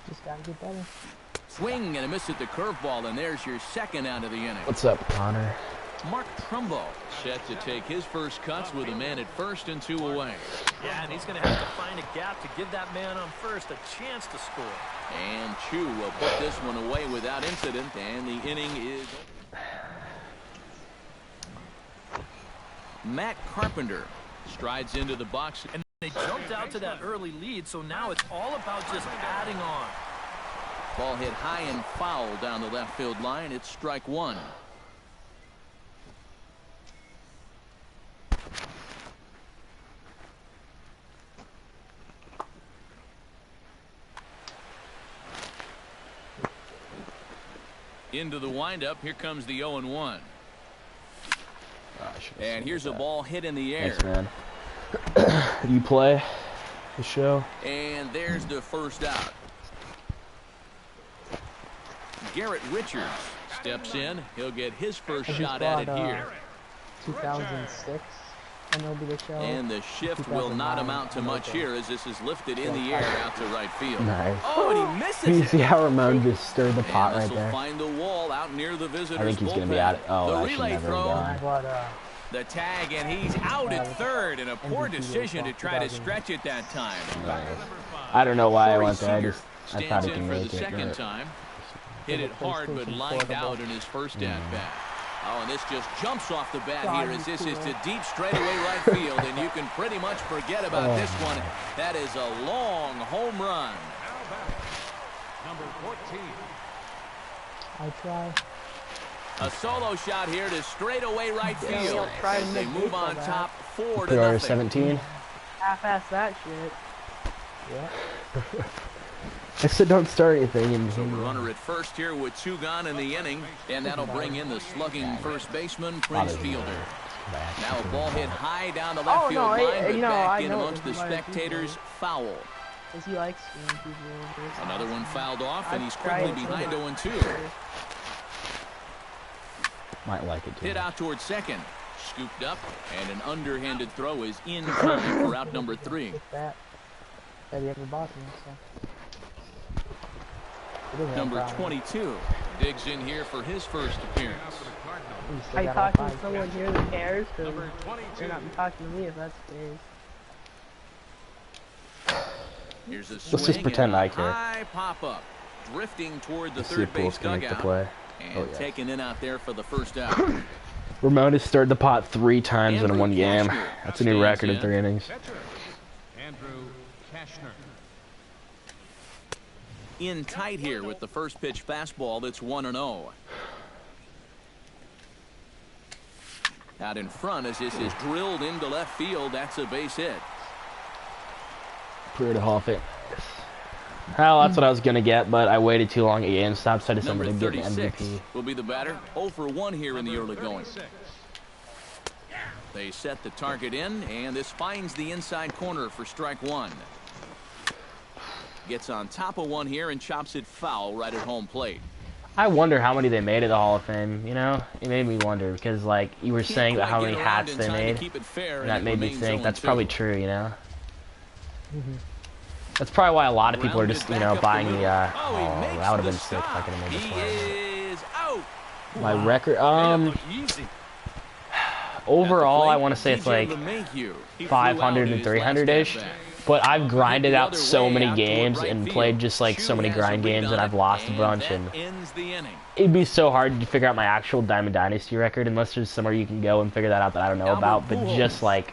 Just gotta get better. Swing and a miss at the curveball, and there's your second out of the inning. What's up, Connor? Mark Trumbo set to take his first cuts with a man at first and 2 away. Yeah, and he's going to have to find a gap to give that man on first a chance to score. And Chu will put this one away without incident, and the inning is... Matt Carpenter strides into the box. And they jumped out to that early lead, so now it's all about just adding on. Ball hit high and foul down the left field line. It's strike 1. Into the windup. Here comes the 0-1. And here's a ball hit in the air. Thanks, man. You play the show? And there's the first out. Garrett Richards steps in. He'll get his first shot at it here. 2006 MLB the show. And the shift will not amount to much here as this is lifted in the air out to right field. Nice. Oh, and he misses You it. see how Ramon just stirred the pot And right this will there? find the wall out near the visitors' I think he's going to be bullpen. out. Oh, the I should relay never throw. die. But The tag, and he's out at third, and a poor decision to try to stretch it that time. Nice. I don't know why I went there. Seager I thought stands he in can for make the it. second But... time. Hit it hard, but lined out in his first at-bat. Oh, and this just jumps off the bat here as this is to deep straightaway right field, and you can pretty much forget about this one. That is a long home run. Number 14. I try. A solo shot here to straightaway right field as they move on top 4-0. There are 17. Half-ass that shit. Yeah. I said don't start anything. And So the runner at first here with 2 gone in the inning, and that'll bring in the slugging first baseman, Prince Fielder. Now a ball hit high down the left field line, but back in amongst the spectators, foul. Because he likes people. Another one fouled off, and he's quickly behind 0-2. Might like it too. Hit out towards second. Scooped up, and an underhanded throw is in time for out number 3. That he ever bought me, so. Number 22 digs in here for his first appearance. Are you talking to someone here that cares? Because Number 22. you're not talking to me if that's the case. Here's a swing. Let's just pretend and a I care. high pop-up. Drifting toward the Let's see third if base Bulls can make the dugout. play. And taken in out there for the first out. Ramon has stirred the pot 3 times in one game. That's a new record in 3 innings. Catcher, Andrew Kashner. In tight here with the first pitch fastball that's 1-0. Out in front as this is drilled into left field. That's a base hit. Clear to Hall of Fame. Hell, that's what I was going to get, but I waited too long at GameStop, so I decided Number to get an 36 MVP. will be the batter. 0 for 1 here in the early going. 36. They set the target in, and this finds the inside corner for strike 1. Gets on top of one here and chops it foul right at home plate. I wonder how many they made at the Hall of Fame, you know? It made me wonder, because, like, you were saying about how many hats they made, and that made me think that's probably true, you know? That's probably why a lot of people are just, you know, buying the, oh, that would have been sick if I could have made this one. My record, overall, I want to say it's like 500 and 300-ish. But I've grinded out so many games and played just like so many grind games, and I've lost a bunch. And it'd be so hard to figure out my actual Diamond Dynasty record unless there's somewhere you can go and figure that out that I don't know about. But just like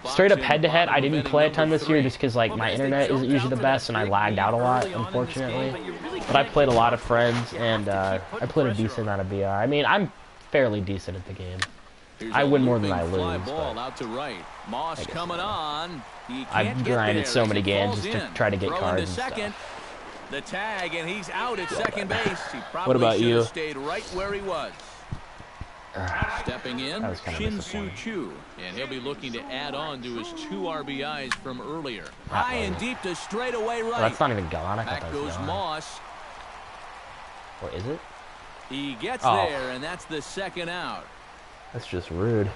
straight up head-to-head, I didn't play a ton this year just because like my internet isn't usually the best and I lagged out a lot, unfortunately. But I played a lot of friends, and I played a decent amount of BR. I mean, I'm fairly decent at the game. I win more than I lose. But out to right. Moss coming on. I've grinded so many games just to try to get cards and stuff. The tag, and he's out at second base. He probably what about you? Stayed right where he was. Stepping in, Shin-Soo Choo, and he'll be looking to add on to his 2 RBIs from earlier. High and deep to straightaway right. Well, that's not even gone. I thought Back that was goes gone. Moss. What is it? He gets there, and that's the second out. That's just rude.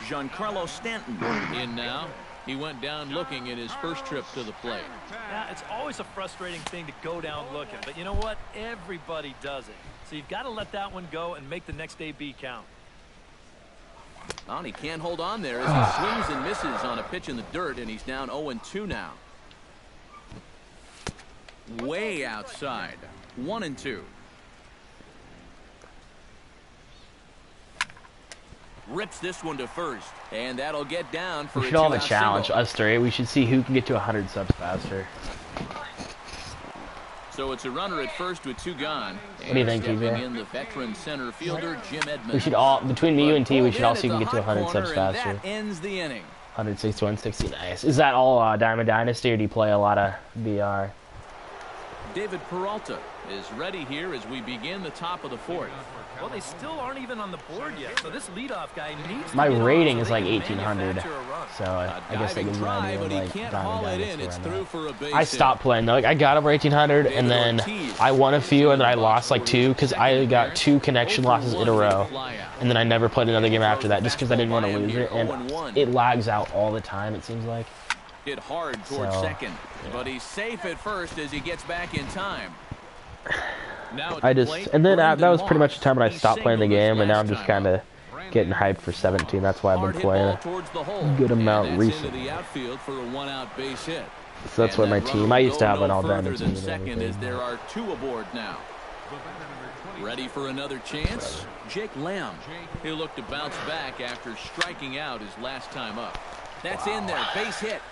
Giancarlo Stanton in now. He went down looking at his first trip to the plate. Yeah, it's always a frustrating thing to go down looking, but you know what? Everybody does it. So you've got to let that one go and make the next AB count. Well, he can't hold on there as he swings and misses on a pitch in the dirt, and he's down 0-2 now. Way outside. 1-2. Rips this one to first, and that'll get down for we should all have a challenge, us three. We should see who can get to 100 subs faster. So it's a runner at first with 2 gone. What do you think, TJ? In the veteran center fielder, Jim Edmonds. We should all, between me, you, and T, we should all see who can get to 100 subs faster. That ends the inning. 161, 60, nice. Is that all Diamond Dynasty, or do you play a lot of BR? David Peralta is ready here as we begin the top of the 4th. Well, they still aren't even on the board yet, so this leadoff guy needs my to rating on is so like they can 1800, manufacture a run. so I guess that gives you an idea of like Diamond Dynasty. I stopped playing though. Like, I got over 1800, and then I won a few, and then I lost like 2 because I got 2 connection losses in a row, and then I never played another game after that just because I didn't want to lose it, and it lags out all the time. It seems like. Hit hard towards second, but he's safe at first as he gets back in time. And then that was pretty much the time when I stopped playing the game, and now I'm just kind of getting hyped for 17. That's why I've been playing a good amount recently. So that's why my team, I used to have an all-diamond team. Second as there are 2 aboard now. Ready for another chance? Jake Lamb. He'll look to bounce back after striking out his last time up. That's in there, base hit.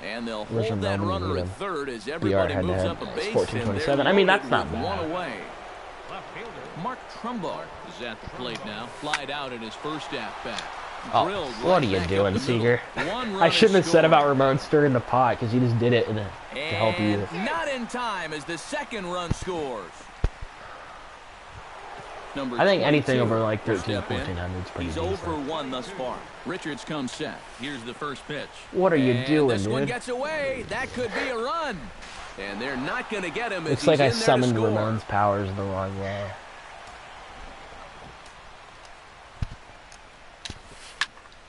And they'll hold that runner at third as everybody moves up a base. 14-27. I mean, that's not bad. 1 away. Mark Trumbo is at the plate now. Flied out in his first at-bat. Oh, what are you doing, Seager? I shouldn't have said about Ramon stirring the pot because he just did it to help you. Not in time as the second run scores. I think anything over like 13, 1400 is pretty He's decent. 0 for 1 thus far. Richards comes set. Here's the first pitch. What are you doing, this dude? One gets away. That could be a run. And they're not going to get him. Looks like I summoned Ramon's powers the wrong way.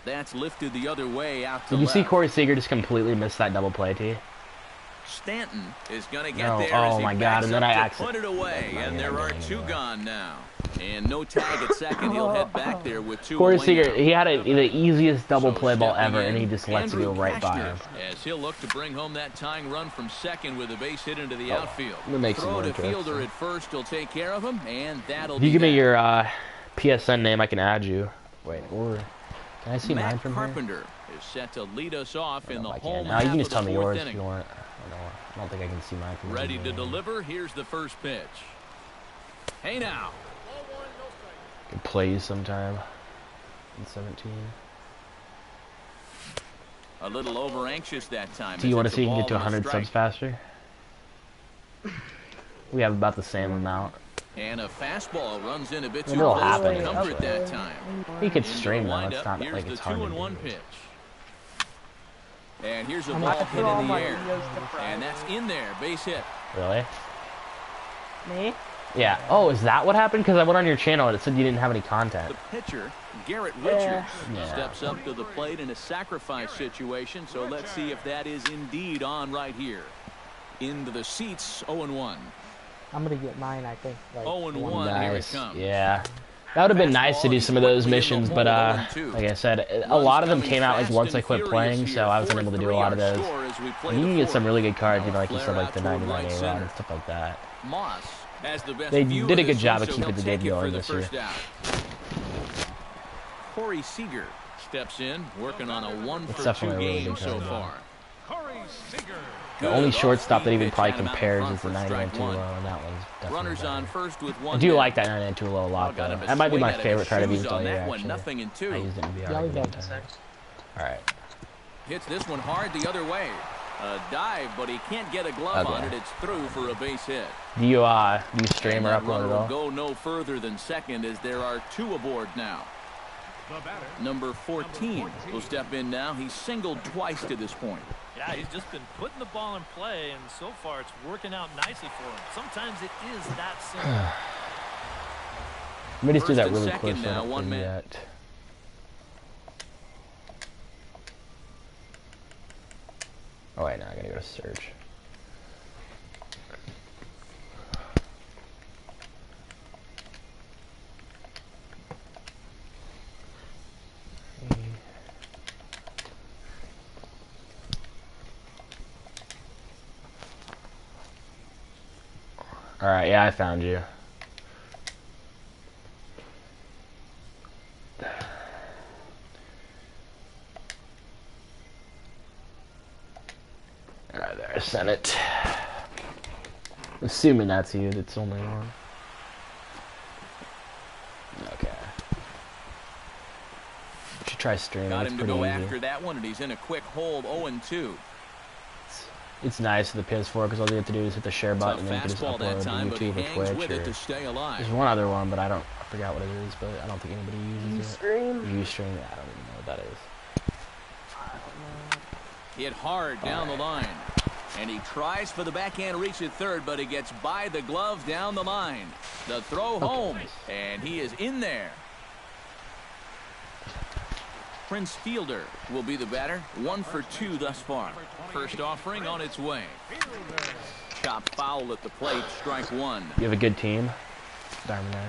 That's lifted the other way out to Did you left. see Corey Seager just completely miss that double play tee? Stanton is going to get No. there. Oh as he my God! And then I put it away, and there are 2 gone now. And no tag at second. Oh. He'll head back there with 2 Corey away Seager, now. he had the easiest double play ball stepping ever, in, and he just lets it go right by him. As he'll look to bring home that tying run from second with a base hit into the outfield. That makes it Throw more to fielder interesting. at first will take care of him, and that'll If you be give me that. your PSN name, I can add you. Wait, or can I see Matt mine from here? Carpenter is set to lead us off in the I home can. half You can of just the tell me 4th yours if inning. you want. I don't think I can see mine from Ready here. to deliver. Here's the first pitch. Hey now. Can play you sometime in 17. A little over anxious that time. Do you want to It's see a you can get to ball and a 100 subs strike. faster? We have about the same amount. And a fastball runs in a bit too It'll close happen for comfort eventually. that time. You could Into stream the now. windup, It's not here's like the it's hard to 2-1 do. pitch. And here's a I'm ball not hit all in the my air. videos to Friday. And that's in there. Base hit. Really? Me? Yeah. Oh, is that what happened? Because I went on your channel and it said you didn't have any content. The pitcher, Garrett Richards, Yeah. steps up to the plate in a sacrifice situation. So let's see if that is indeed on right here. Into the seats, 0-1. I'm gonna get mine, I think. Like, 0-1, here it Nice. comes. Yeah. That would have been nice to do some of those missions, but like I said, a lot of them came out like once I quit playing, so I wasn't able to do a lot of those. And you can get some really good cards, even like you said, like the 99 A-Rod and stuff like that. They did a good job of keeping the game going this year. Corey Seager steps in, working on a 1-for-2 really game so far. The only shortstop that even probably compares is the 99 Tulo, and that one's definitely Runners on first with one. I do like that 99 Tulo a lot, though. That might be my favorite card I've used all year, actually. Nothing in two. I used it in VR. Alright. Hits this one hard the other way. A dive, but he can't get a glove on it. It's through for a base hit. Do you stream or upload at all? Go no further than second as there are 2 aboard now. Number 14 will step in now. He's singled twice to this point. Yeah, he's just been putting the ball in play, and so far it's working out nicely for him. Sometimes it is that simple. Let me just do that really quick so I don't forget. Oh wait, now I gotta go to search. Alright, yeah, I found you. Alright, there, I sent it. Assuming that's you, that's only one. Okay. Should try streaming. Got it's him to go easy. after that one, and he's in a quick hold, 0-2. It's nice with the PS4 because all you have to do is hit the share button and then you can just upload to YouTube or Twitch. Or there's one other one, but I forgot what it is, but I don't think anybody uses it. Ustream? I don't even know what that is. Hit hard down the line. And he tries for the backhand reach at third, but he gets by the glove down the line. The throw home, and he is in there. Prince Fielder will be the batter. 1-for-2 thus far. First offering on its way. Chop foul at the plate. Strike one. You have a good team.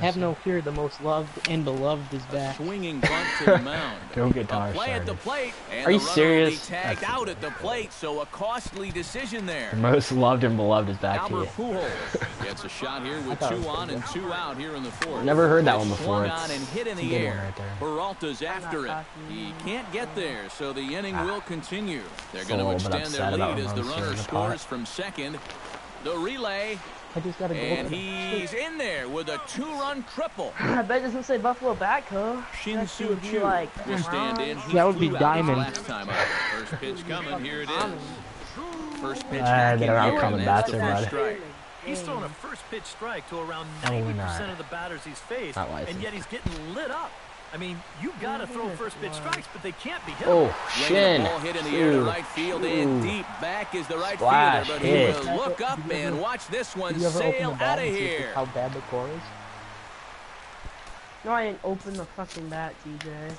Have no fear, the most loved and beloved is back. Swinging bunt to the mound. Don't get tired. Play at the plate. And are you the serious? Tagged out at the plate, so a costly decision there. The most loved and beloved is back Albert to you. Pujols gets a shot here with 2 on and 2 out here in the fourth. Never heard that one before. Swung on and hit in the air. Right there. Peralta's after it. He can't get there, so the inning will continue. They're going to extend their lead as the runner scores from second. The relay. I just gotta go. And he's in there with a 2-run triple. I bet it doesn't say Buffalo backhoe. Shin-Soo Choo will stand in. He that would be flew out diamond. last time out. First pitch coming. Here it is. First pitch. They're out coming back to bud. He's thrown a first pitch strike to around 90% of the batters he's faced, and yet he's getting lit up. I mean, you gotta throw first pitch strikes, but they can't be hit. Oh, Shin. Ball hit in the air to right field and deep back is the right Splash fielder, but hit. he will look up and watch this one sail out of here. How bad the core is? No, I didn't open the fucking bat, TJ.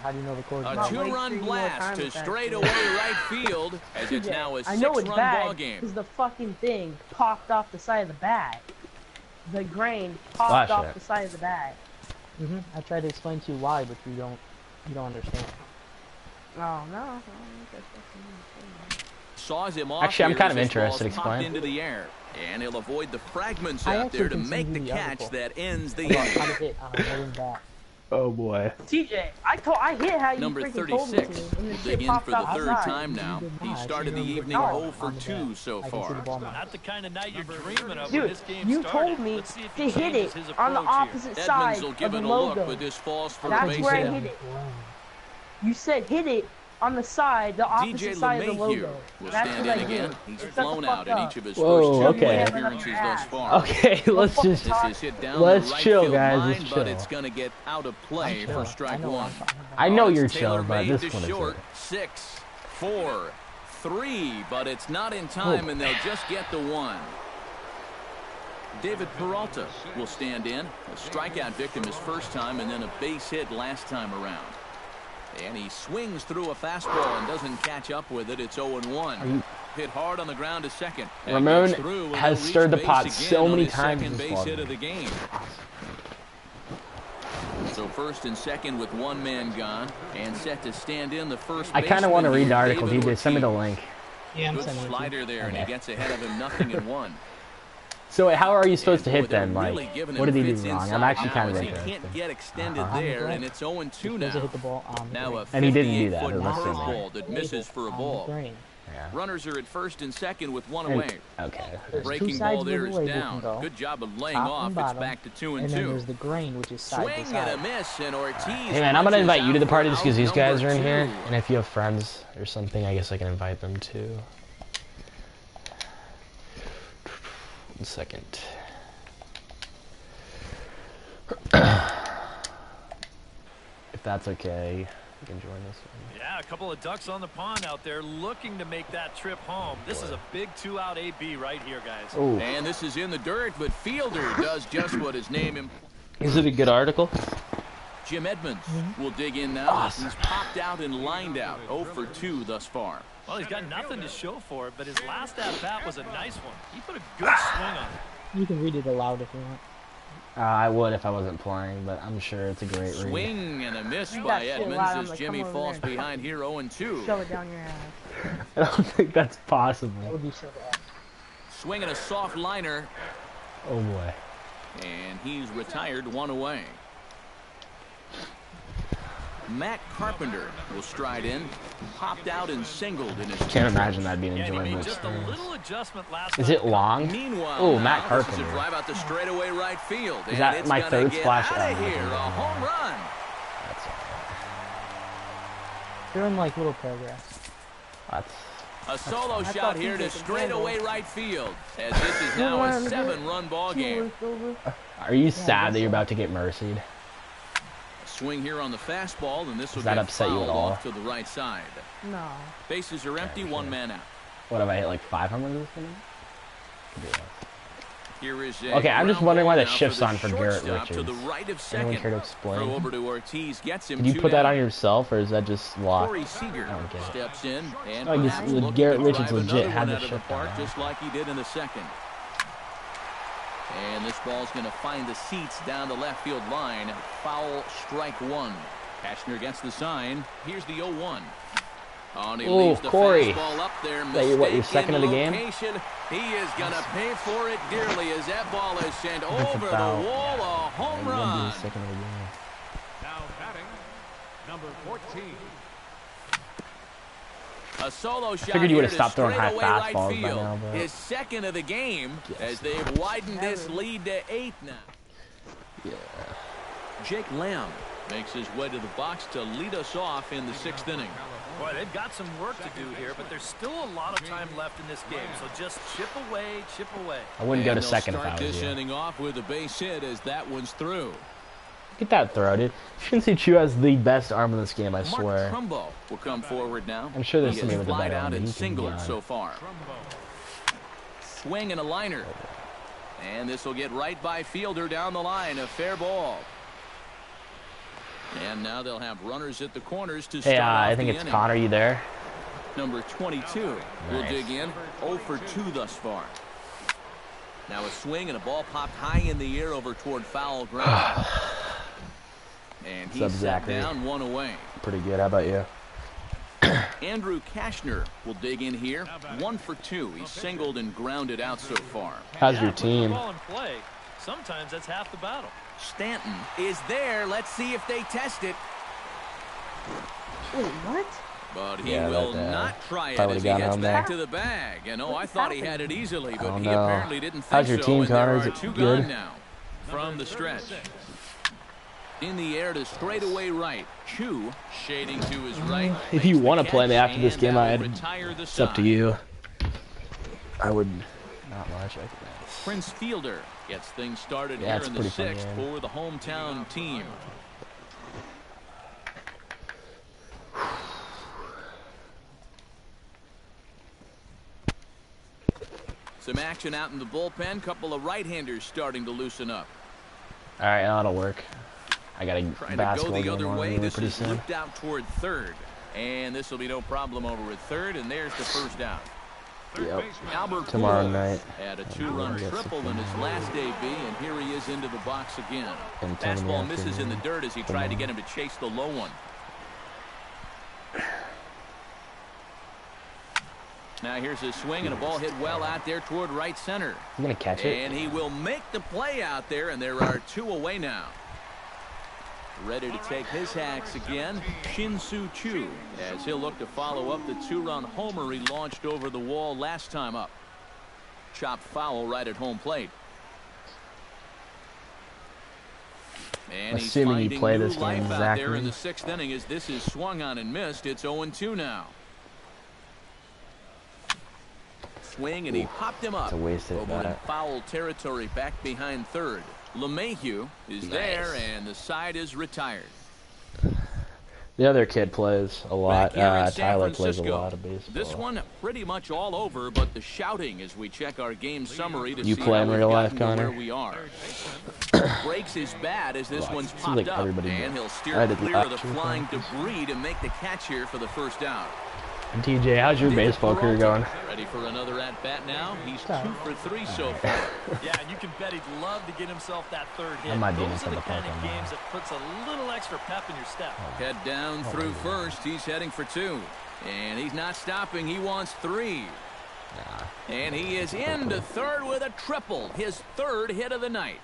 How do you know the core is A bad? 2-run blast to straightaway right field as it's now a 6-run ball ball game. because the fucking thing popped off the side of the bat. The grain popped off the side of the bat. I tried to explain to you why, but you don't understand. Oh no. Saws him off. Actually, I'm kind of interested. Explain. Into the air, and he'll avoid the fragments out there to make the catch that ends the inning. Oh boy. TJ, I hit how you Number freaking 36 told me to. will dig in for the third time now. He started the evening 0-for-2 so far. Not the kind of night you're dreaming of. Dude, when this game you started. told me Let's see if to he hit changes it his on the approach here. opposite side Edmonds will of give the it a logo. look, but this falls for a That's base where I hit. hit it. You said hit it on the side, the opposite DJ side of the LeMahieu logo. will That's stand what in I did. again. He's Shut flown the out fuck in up. each of his Whoa, first 2 okay. appearances thus far. Okay, let's just This is hit down let's the right chill, field guys. line, Let's but chill. it's going to get out of play for strike one. I know It's you're chill, but tailor-made this to one is short. it. 6, 4, 3, but it's not in time, and they'll just get the 1. David Peralta will stand in. A strikeout victim his first time, and then a base hit last time around. And he swings through a fastball and doesn't catch up with it. It's 0-1. Hit hard on the ground to second. Ramon has stirred the pot so many times Second this base ball hit game. of the game. So first and second with one man gone, and set to stand in the first. I kind of want to read the article, David DJ. Send me the Ortiz. link. Yeah, I'm Good sending it to you. slider there, and he Okay. gets ahead of him, 0-1. So how are you supposed to And boy, hit then? they're Like, really giving what him did he do fits wrong? I'm inside actually now kind of as he interested. can't get extended On the there, green. and it's 0-2 You're supposed to now. hit the ball on the Now green. a And he didn't do that, 58-foot it looks like. curveball that misses for a On the ball. green. Yeah. Runners are at first and second with one And- away. okay. There's two Breaking sides ball of there the is label can down. go. Good job of laying Top off. and It's bottom. back to 2 And and then 2. there's the grain, which is side Swing to and side. a miss, and Ortiz. Hey man, I'm gonna punches invite you to the out party for just because out these guys are in number here, 2. and if you have friends or something, I guess I can invite them too. 1 second. If that's okay, you can join this one. Yeah, a couple of ducks on the pond out there looking to make that trip home. This is a big 2-out AB right here, guys. Ooh. And this is in the dirt, but Fielder does just what his name implies. Is it a good article? Jim Edmonds will dig in now. Awesome. He's popped out and lined out. 0 for 2 thus far. Well, he's got nothing to show for it, but his last at-bat was a nice one. He put a good swing on it. You can read it aloud if you want. I would if I wasn't playing, but I'm sure it's a great read. Swing and a miss You by got shit Edmonds loud, I'm as like, Jimmy come over falls there. behind here 0-2. Shove it down your ass. I don't think that's That possible. would be so bad. Swinging a soft liner, Oh boy. and he's retired 1 away. Matt Carpenter will stride in, popped out and singled in his. Can't imagine that'd be an Yeah, and he enjoyable made just a experience. little adjustment last Is time. it long? Meanwhile, Oh, now, Matt this Carpenter. is a drive out the straightaway right field. Is and that it's my gonna third get splash? out Oh, of here, a home run. That's They're in like little paragraphs. that's A solo I shot thought here to he was a straightaway handle. right field, as this is now a 7-run ball game. Are you I sad guess that you're so. about to get mercied? Swing here on the fastball, and this will Does that get upset you at fouled all? off to the right side. No. Bases are empty, one man out. What have I hit like 500 this inning? Could be less. Here is a Okay, I'm just ground wondering why ball the now shift's the on for Garrett shortstop to Richards. the right of Anyone second. care to explain? Throw over to Ortiz, gets him. Did you 2 put that down. on yourself, or is that just locked? Corey Seager I don't get it. steps in and I guess perhaps with looking Garrett to Richards drive legit another had one the out of the shift park, on. just like he did in the second. And this ball's going to find the seats down the left field line. Foul, strike 1. Cashner gets the sign. Here's the 0-1. Oh, and he Ooh, leaves the Corey. fastball up there. Is that your- what, your second of the game? Location. He is going to pay for it dearly as that ball is sent That's over about- the wall. A home Maybe that'd be run. the second of the game. Now batting, number 14. A solo shot. figured you here would've to stopped throwing high straightaway right fastballs by field. now, but- His second of the game Yes. as they've widened this lead to 8 now. Yeah. Jake Lamb makes his way to the box to lead us off in the 6th inning. Boy, they've got some work to do here, but there's still a lot of time left in this game. So just chip away, chip away. I wouldn't go to And they'll second if start I was this you. inning off with a base hit as that one's through. Look at that throw, dude. Shinsu Chu has the best arm in this game, I Mark swear. Trumbo will come forward now. I'm sure there's he somebody has with a flied better out arm, and but he can be singled on. so far. Swing and a liner. And this will get right by fielder down the line. A fair ball. And now they'll have runners at the corners to start Hey, off I think the it's inning. Connor. You there? Number 22 will Nice. dig in. 0 for 2 thus far. Now a swing and a ball popped high in the air over toward foul ground. And he's What's up, set Zachary? down 1 away. Pretty good. How about you? Andrew Kashner will dig in here. 1 for 2. He's singled and grounded out so far. How's Yeah, your put the team? ball in play. Sometimes that's half the battle. Stanton is there. Let's see if they test it. Wait, what? But he Yeah, will that, not try it probably as he got gets home back there. to the bag. And I What's thought he had happening? it easily, I but don't he know. apparently didn't think How's your so. team, and there Connor? Is are it 2 good? gone now from the stretch. In the air to straightaway right. Chu shading to his right. If you makes the want to play me catch, after this and game, that will I'd. retire the It's up to side. you. I would. Not much. I guess. Prince Fielder gets things started Yeah, here it's in the pretty fun 6th game. for the hometown team. Some action out in the bullpen. Couple of right-handers starting to loosen up. All right, that'll work. I got a Trying to go basketball the game other on way. really This pretty is soon. looped out toward third. And this will be no problem over at third. And there's the first down. Yep. Albert Tomorrow Pujols night. had a 2-run triple in his last AB, and here he is into the box again. And Fastball misses in the dirt as he tried to get him to chase the low one. Now here's a swing and a ball hit well out there toward right center. He's gonna catch it. And he will make the play out there, and there are 2 away now. Ready to take his hacks again, Shin-Soo Choo, as he'll look to follow up the 2-run homer he launched over the wall last time up. Chopped foul right at home plate. And he's Assuming you play new this game, life out there in Zachary. the 6th inning as this is swung on and missed. It's 0-2 now. Swing, and he popped him up. It's a wasted over in bat. foul territory back behind third. LeMahieu is there, and the side is retired. The other kid plays a lot. Back here in San Tyler plays a Francisco. lot of baseball. This one pretty much all over, but the shouting as we check our game summary to You see play how in we've real life, gotten to Connor? where we are. Breaks his bat as this one's Seems popped like up, everybody and does. he'll I steer did clear of the last year, flying practice. debris to make the catch here for the first out. And TJ, how's your baseball career going? Ready for another at-bat now. He's 2 for 3 so far. Yeah, and you can bet he'd love to get himself that third hit. I might be in Those for are the the kind park of on that. games that puts a little extra pep in your step. Head down through first. He's heading for 2. And he's not stopping. He wants 3. And he is into third with a triple. His 3rd hit of the night.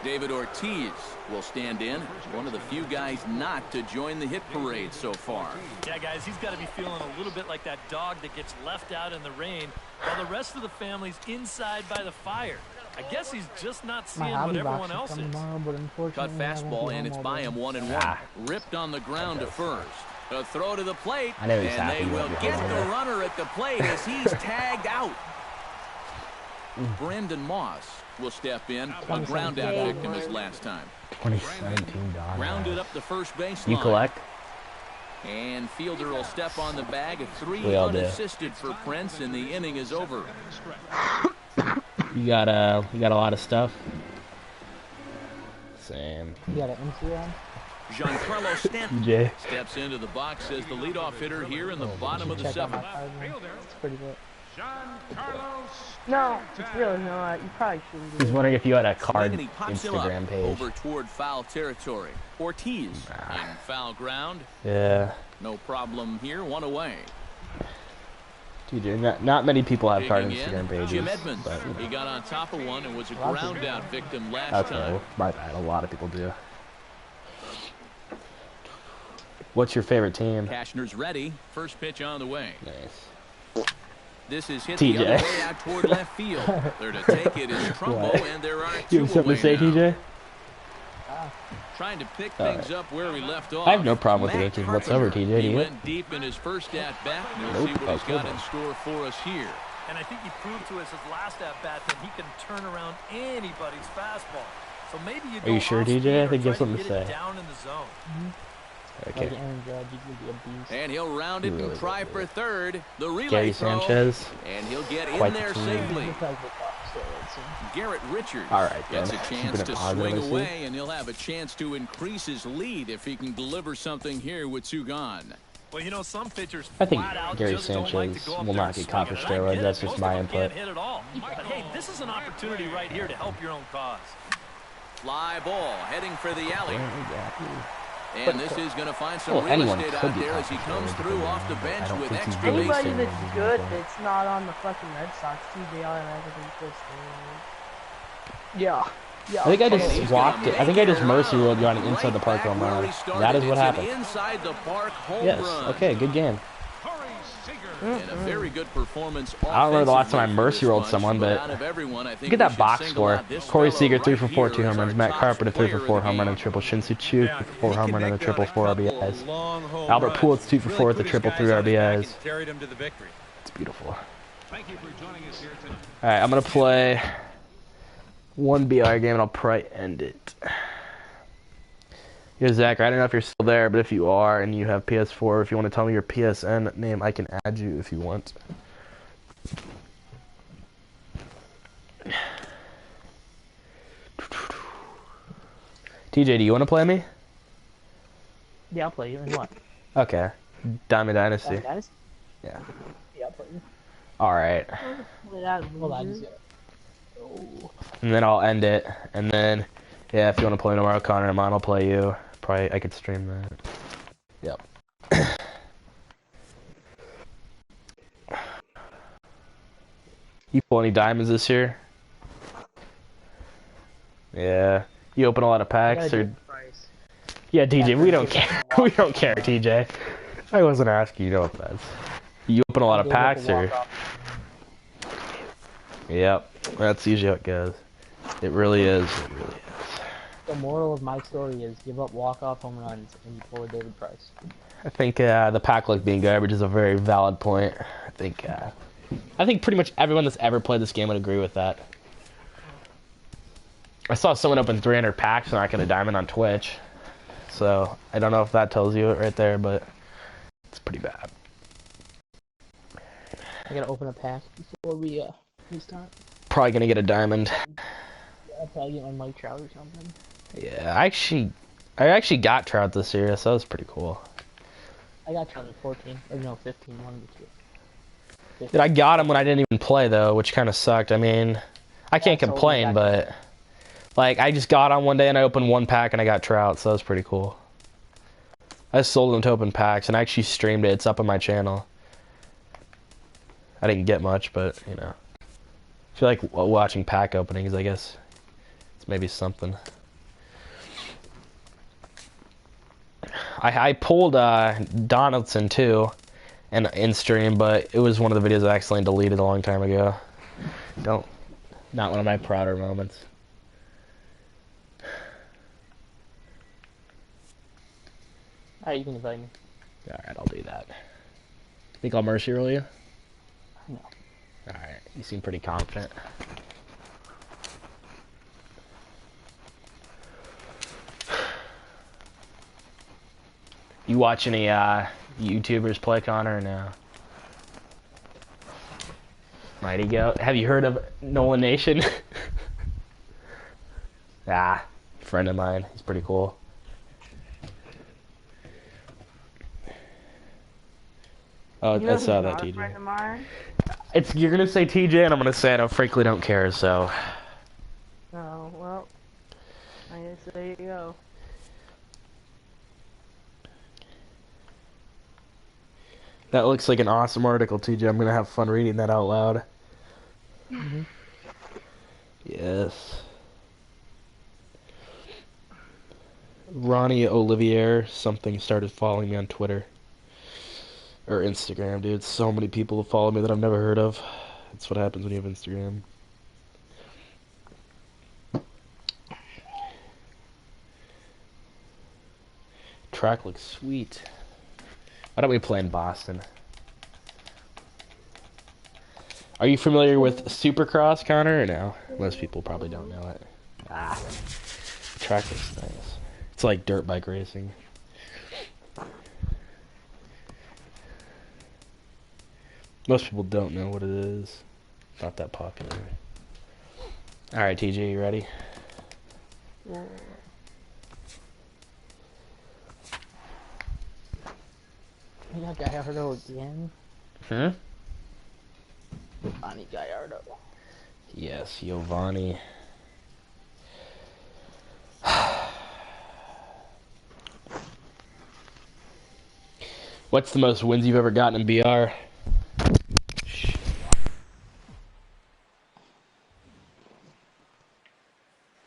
David Ortiz will stand in. One of the few guys not to join the hit parade so far. Yeah, guys, he's got to be feeling a little bit like that dog that gets left out in the rain while the rest of the family's inside by the fire. I guess he's just not seeing what everyone else is. Cut fastball, and it's by him 1-1. Ripped on the ground to first. A throw to the plate, I know he's and happy they with will the get home the run. runner at the plate as he's tagged out. Brandon Moss will step in. A ground out victim his last time. 2017 Don. Grounded up the first baseline. You collect? And fielder will step on the bag. A 3 We all do. unassisted for Prince, and the inning is over. You got a lot of stuff. Same. You got an Instagram? Giancarlo Stanton TJ. steps into the box as the leadoff hitter here in the bottom of the Check out my 7th. card. It's pretty good. No, it's really not. You probably shouldn't do He's it. wondering if you had a card And he pops him up Instagram page. over toward foul territory. Ortiz in foul ground. Yeah. No problem here. 1 away. TJ, not many people have card Digging Instagram in, pages. Jim Edmonds. But, He got on top of one and was a Lots of ground out victim last that's time. right. My bad. A lot of people do. What's your favorite team? Cashner's ready. First pitch on the way. Nice. This is hit TJ. the other way out toward left field. There to take it is Trumbo, What? and there are You 2 have something away to say, now. TJ? Trying to pick All things up where we left off. I have no problem with the Matt Yankees whatsoever, Carpenter. TJ. Do He you? went deep in his first at-bat. We'll Nope. see what he's Okay, got then. in store for us here. And I think he proved to us his last at-bat that he can turn around anybody's fastball. So maybe you go you sure, off DJ? speed I or think you have try something to get it say. down in the zone. Like Okay. Aaron Judge, you could be a beast. And he'll round it Really and try good. for third. The relay Gary throw. Sanchez. And he'll get Quite in the there team. safely. Looks like the top steroids, so. Garrett Richards All right, gets a then. chance Keeping it to positive, swing I see. away, and he'll have a chance to increase his lead if he can deliver something here with 2 gone. Well, you know, some pitchers I think flat out Gary just don't like to Sanchez go up will there not and get caught swing for it. And I steroids. get That's it. just Most my of them input. can't hit at all. But hey, this is an opportunity right here to help your own cause. Fly ball heading for the alley. And this is going to find some Well, real anyone estate could out be there as he caught comes for through steroids, off the but I bench don't with think he's extra really base Anybody hit. that's good that's not on the fucking Red Sox team, they automatically just Yeah. Yeah. I think I And just he's walked gonna it. I think I make just it mercy around. rolled you on an inside the Right park back home where run. he started. That is what It's an happened. inside the park home Yes. run. Okay, good game. And a very good performance. I don't remember the last time I offensively for mercy this rolled bunch, someone, but out of everyone, I think look at we that should box single out score. this Corey fellow Seager, right 3 for 4, here 2 as home runs. our Matt top Carpenter, 3 for player 4, of the home run and game. triple. Shin-Soo Choo, 3 for 4, home run and a triple, 4 RBIs. Albert Pujols, 2 for 4 with a triple, 3 RBIs. Carried him to the victory. It's beautiful. Thank you for joining us here tonight. All right, I'm gonna play one BR game and I'll probably end it. Yo, Zach, I don't know if you're still there, but if you are and you have PS4, if you want to tell me your PSN name, I can add you if you want. TJ, do you want to play me? Yeah, I'll play you. In what? Okay. Diamond Dynasty. Dynasty? Yeah. Yeah, I'll play you. Alright. Hold on. And then I'll end it. And then, yeah, if you want to play tomorrow, Connor and mine, I'll play you. Probably, I could stream that. Yep. You pull any diamonds this year? Yeah. You open a lot of packs or? Yeah, TJ, we don't care. We don't care, TJ. I wasn't asking you, no offense. You open a lot of packs or? Yep, that's usually how it goes. It really is. It really is. The moral of my story is give up walk-off home runs and you pull a David Price. I think the pack luck being garbage is a very valid point. I think pretty much everyone that's ever played this game would agree with that. I saw someone open 300 packs and not get a diamond on Twitch. So, I don't know if that tells you it right there, but it's pretty bad. I gotta open a pack before we start. Probably gonna get a diamond. I'll probably get my Mike Trout or something. Yeah, I actually got Trout this year, so that was pretty cool. I got Trout at 14, or no, 15, one of the two. Dude, I got him when I didn't even play, though, which kind of sucked. I mean, I can't complain, but, like, I just got on one day and I opened one pack and I got Trout, so that was pretty cool. I just sold them to open packs and I actually streamed it. It's up on my channel. I didn't get much, but, you know. I feel like watching pack openings, I guess. It's maybe something. I pulled Donaldson, too. And in stream, but it was one of the videos I accidentally deleted a long time ago. Not one of my prouder moments. Alright, you can invite me. Alright, I'll do that. Think I'll mercy roll you? No. Alright, you seem pretty confident. You watch any YouTubers play, Connor, or no? Mighty Goat. Have you heard of Nolan Nation? Friend of mine. He's pretty cool. Oh, I saw that, TJ. Friend of mine? You're gonna say TJ, and I'm gonna say I frankly don't care. So. Oh well. I guess there you go. That looks like an awesome article, TJ. I'm gonna have fun reading that out loud. Mm-hmm. Yes. Ronnie Olivier something started following me on Twitter. Or Instagram, dude. So many people have followed me that I've never heard of. That's what happens when you have Instagram. Track looks sweet. Why don't we play in Boston? Are you familiar with Supercross, Connor, or no? Most people probably don't know it. The track looks nice. It's like dirt bike racing. Most people don't know what it is. Not that popular. Alright, TJ, you ready? Yeah. We got Gallardo again. Giovanni Gallardo. Yes, Giovanni. What's the most wins you've ever gotten in BR?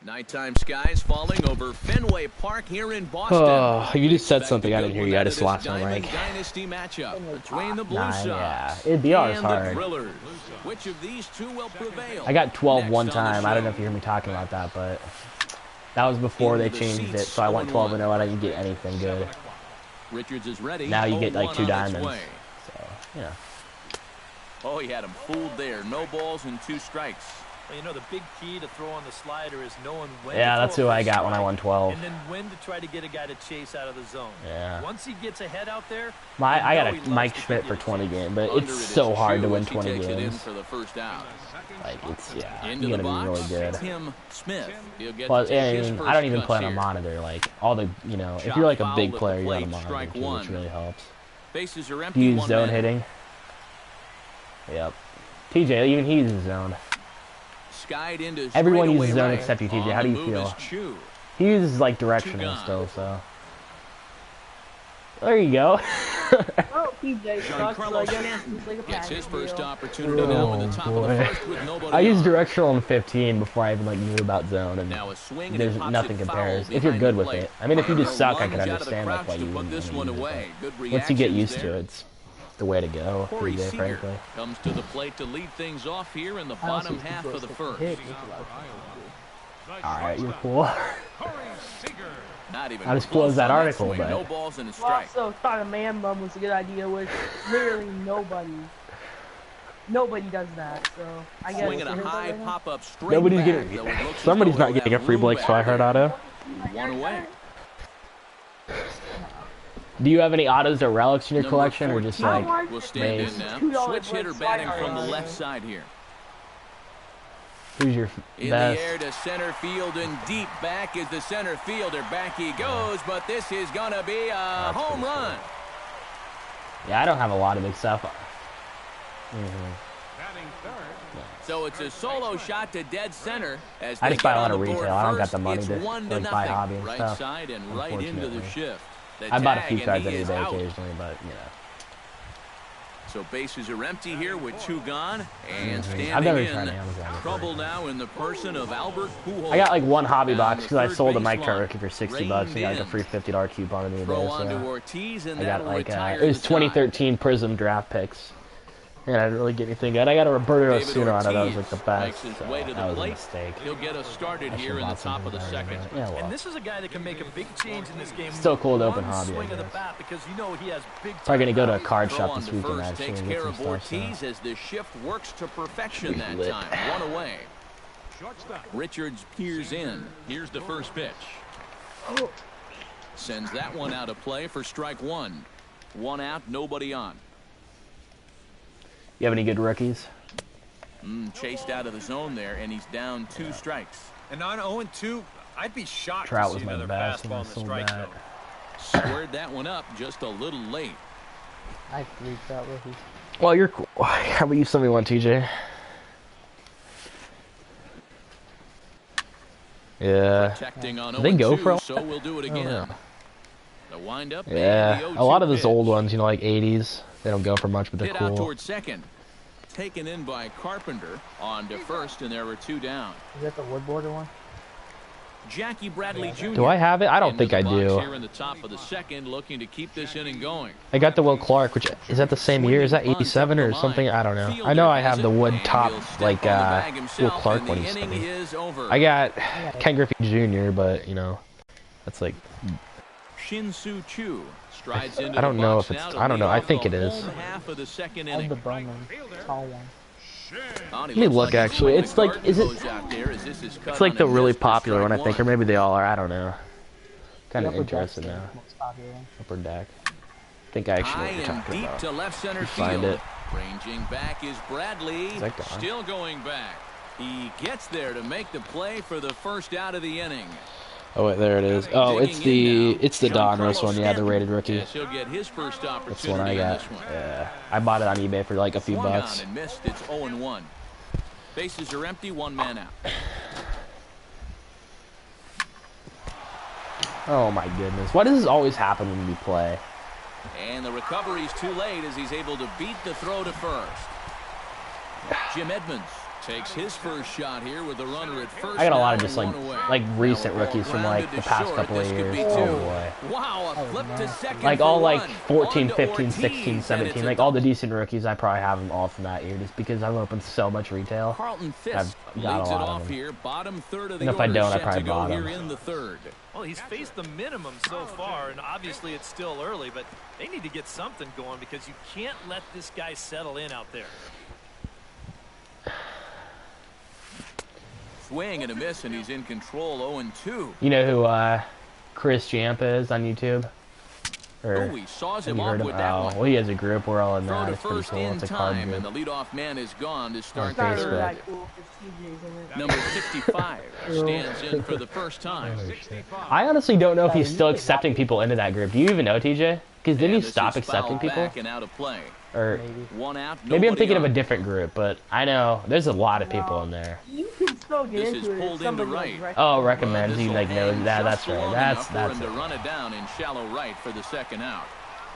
Nighttime skies falling over Fenway Park here in Boston. Oh, you just said something I didn't hear you. I just lost my mic. Dynasty matchup between the Blue Sox yeah. BR is hard. Which of these two will prevail? I got 12 one time. I don't know if you hear me talking about that, but that was before they changed it, so I went 12-0. I didn't get anything good. Richards is ready. Now you get like 2 diamonds. So, yeah. Oh, he had him fooled there. No balls and 2 strikes. Well, you know, the big key to throw on the slider is knowing when Yeah, to that's throw who a I got when I won 12. and then when to try to get a guy to chase out of the zone. Yeah. Once he gets ahead out there, I got a Mike Schmidt for 20 games, but it's so hard to win 20 games. For the first out. Like, it's, yeah, Into you the gotta be box, really good. Tim Smith. Plus, I mean, I don't even play on a monitor. Like, all the, you know, if you're like a big player, you got a monitor too, which really helps. Bases are Do empty. you use zone hitting? Yep. TJ, even he uses zone. Skied into Everyone straightaway uses zone right. except you, TJ. On How do the you move feel? is Chu. He uses like directional still, so. There you go. Oh, PJ sucks, so I guess he's like a Gets package his first deal. opportunity now in the top of the boy. first with nobody I used on. directional in 15 before I even like knew about zone, and Now a swing and there's it pops nothing it compares. foul If you're behind good the with plate. it. I mean, if you just suck, I can Lunge out of the understand like crouch why to you put this one use it, away. Good but once you get reactions used to there. it, it's the way to go, Corey TJ, Seager frankly. comes to the plate to lead things off here in the I also bottom think half those of the like first. hit. Alright, you're cool. Not even Not as cool close as that on article, swing. but- No balls and a Well, strike. also thought a man bum was a good idea, which literally nobody does that. So I guess Swinging a it is high what it is. pop-up straight Nobody's back, getting. though it looks as Somebody's though not he'll getting a have free room Blake back Swihart there. auto. One away. Do you have any autos or relics in your Number collection, or just 14 like will stand base? in now. $2 Switch hitter Blake batting Swihart from the on left it. side here. Who's your In best? the air to center field and deep back is the center fielder. Back he goes, but this is gonna be a home run. Yeah, I don't have a lot of big stuff. Batting third. So it's a solo shot to dead center as I they just buy get a lot on of the board retail. I don't got first. the money It's to, 1 like, buy nothing. hobby and Right stuff, side and right into the unfortunately. shift. The I bought a tag, few and cards he every is day out. occasionally, but you know. So bases are empty here with 2 gone and I've never standing tried in. Amazon before. Trouble now in the person of Albert Pujols. I got like one hobby Down box the because I third sold a base Mike line. Trout rookie for 60 bucks and got like a Reined free in. $50 coupon the other Throw day. on to So Ortiz, and I got that'll like retire it was the tie. 2013 Prism draft picks. And I didn't really get anything good. I got a Roberto David Osuna auto. That was Ortiz like the best. makes his So way to that the was a plate. mistake. He'll get us started I here should've in the bought top of the something better, second. but yeah, well. And this is a guy that can make a big change in this game. Still cool to One open hobby, I swing of the guess. bat because you know he has big. Probably gonna go to a time. card Throw shop on this to weekend first actually takes and get care some of stuff. So. Ortiz as the shift works to perfection that Lit. time. 1 away. Shortstop. Richards peers in. Here's the first pitch. Sends that one out of play for strike 1. 1 out, nobody on. You have any good rookies? Chased out of the zone there, and he's down 2 strikes. And on 0-2, I'd be shocked Trout to was see my another best, fastball and I in the sold strike that. zone. Squared that one up just a little late. I have 3 Trout rookies. Well, you're cool. How about you send me one, TJ? Yeah. Protecting on Do they go 0-2, for a lot? so we'll do it again. know. The windup. Yeah. and the A lot of 0-2 those old pitch. ones, you know, like 80s, they don't go for much, but they're Hit out cool. towards second. Taken in by Carpenter on to first, and there were 2 down. Is that the wood border one? Jackie Bradley Jr. Do I have it? I don't into think the I box do. Here in the top of the second, looking to keep this inning going. I got the Will Clark, which is that the same year? Is that 87 or something? I don't know. I know I have the wood top, like, Will Clark when he's I got Ken Griffey Jr., but, you know, that's like, Shin-Soo Choo strides into I don't the know box if it's, now to I don't know, lead I off think the it is. home half of the second I have inning. the Bowman tall one. Let me look, actually. It's like, is it, it's like the really popular one, I think, or maybe they all are, I don't know. Kind of The upper deck's interested the now. most popular one. Upper deck. I think I actually know High what you're and talking deep about. to left center Find field. it. Ranging back is Bradley. Is that gone? Still going back. He gets there to make the play for the first out of the inning. Oh wait, there it is. Oh, it's the Donruss one, yeah, the rated rookie. Yes, he'll get his first That's opportunity the one I in got. this one. Yeah, I bought it on eBay for like a few Swung bucks. on and missed. It's 0-1. Bases are empty. 1 man out. Oh my goodness, why does this always happen when we play? And the recovery's too late as he's able to beat the throw to first. Jim Edmonds takes his first shot here with the runner at first. I got a lot of now just and 1 away. like recent Now rookies from like the grounded to past short. couple of This could years. be Oh 2. boy. Wow, a flip to second. Like for all like one. 14, On to 15, Ortiz, 16, and it's 17, a like all the double. decent rookies, I probably have them all from that year just because I've opened so much retail. Carlton Fisk I've got a leads it lot of off them. here. Bottom third of the And if I order don't, I set probably to go bought here them. in the third. Well, he's faced the minimum so far, and obviously it's still early, but they need to get something going because you can't let this guy settle in out there. Swing and a miss, and he's in control. 0-2. You know who Chris Jampa is on YouTube? Or Oh, he saws have him you off heard of with him? that Oh, one. well, he has a group. We're all in Throw that. to It's pretty first cool. in It's a card time, group. and the leadoff man is gone to start It's not the really Facebook. third. that cool because TJ's in it. Number 65 stands in for the first time. I honestly don't know if he's still accepting people into that group. Do you even know, TJ? Because didn't he And this stop is fouled accepting people? back and out of play. Or One out. maybe I'm nobody thinking of a on. different group, but I know there's a lot of people in there. You can still get This into is it. pulled if somebody into right. like Oh, But recommends you this'll like know hang that. just That's right. long That's enough for him it. to run it down in shallow right for the second out.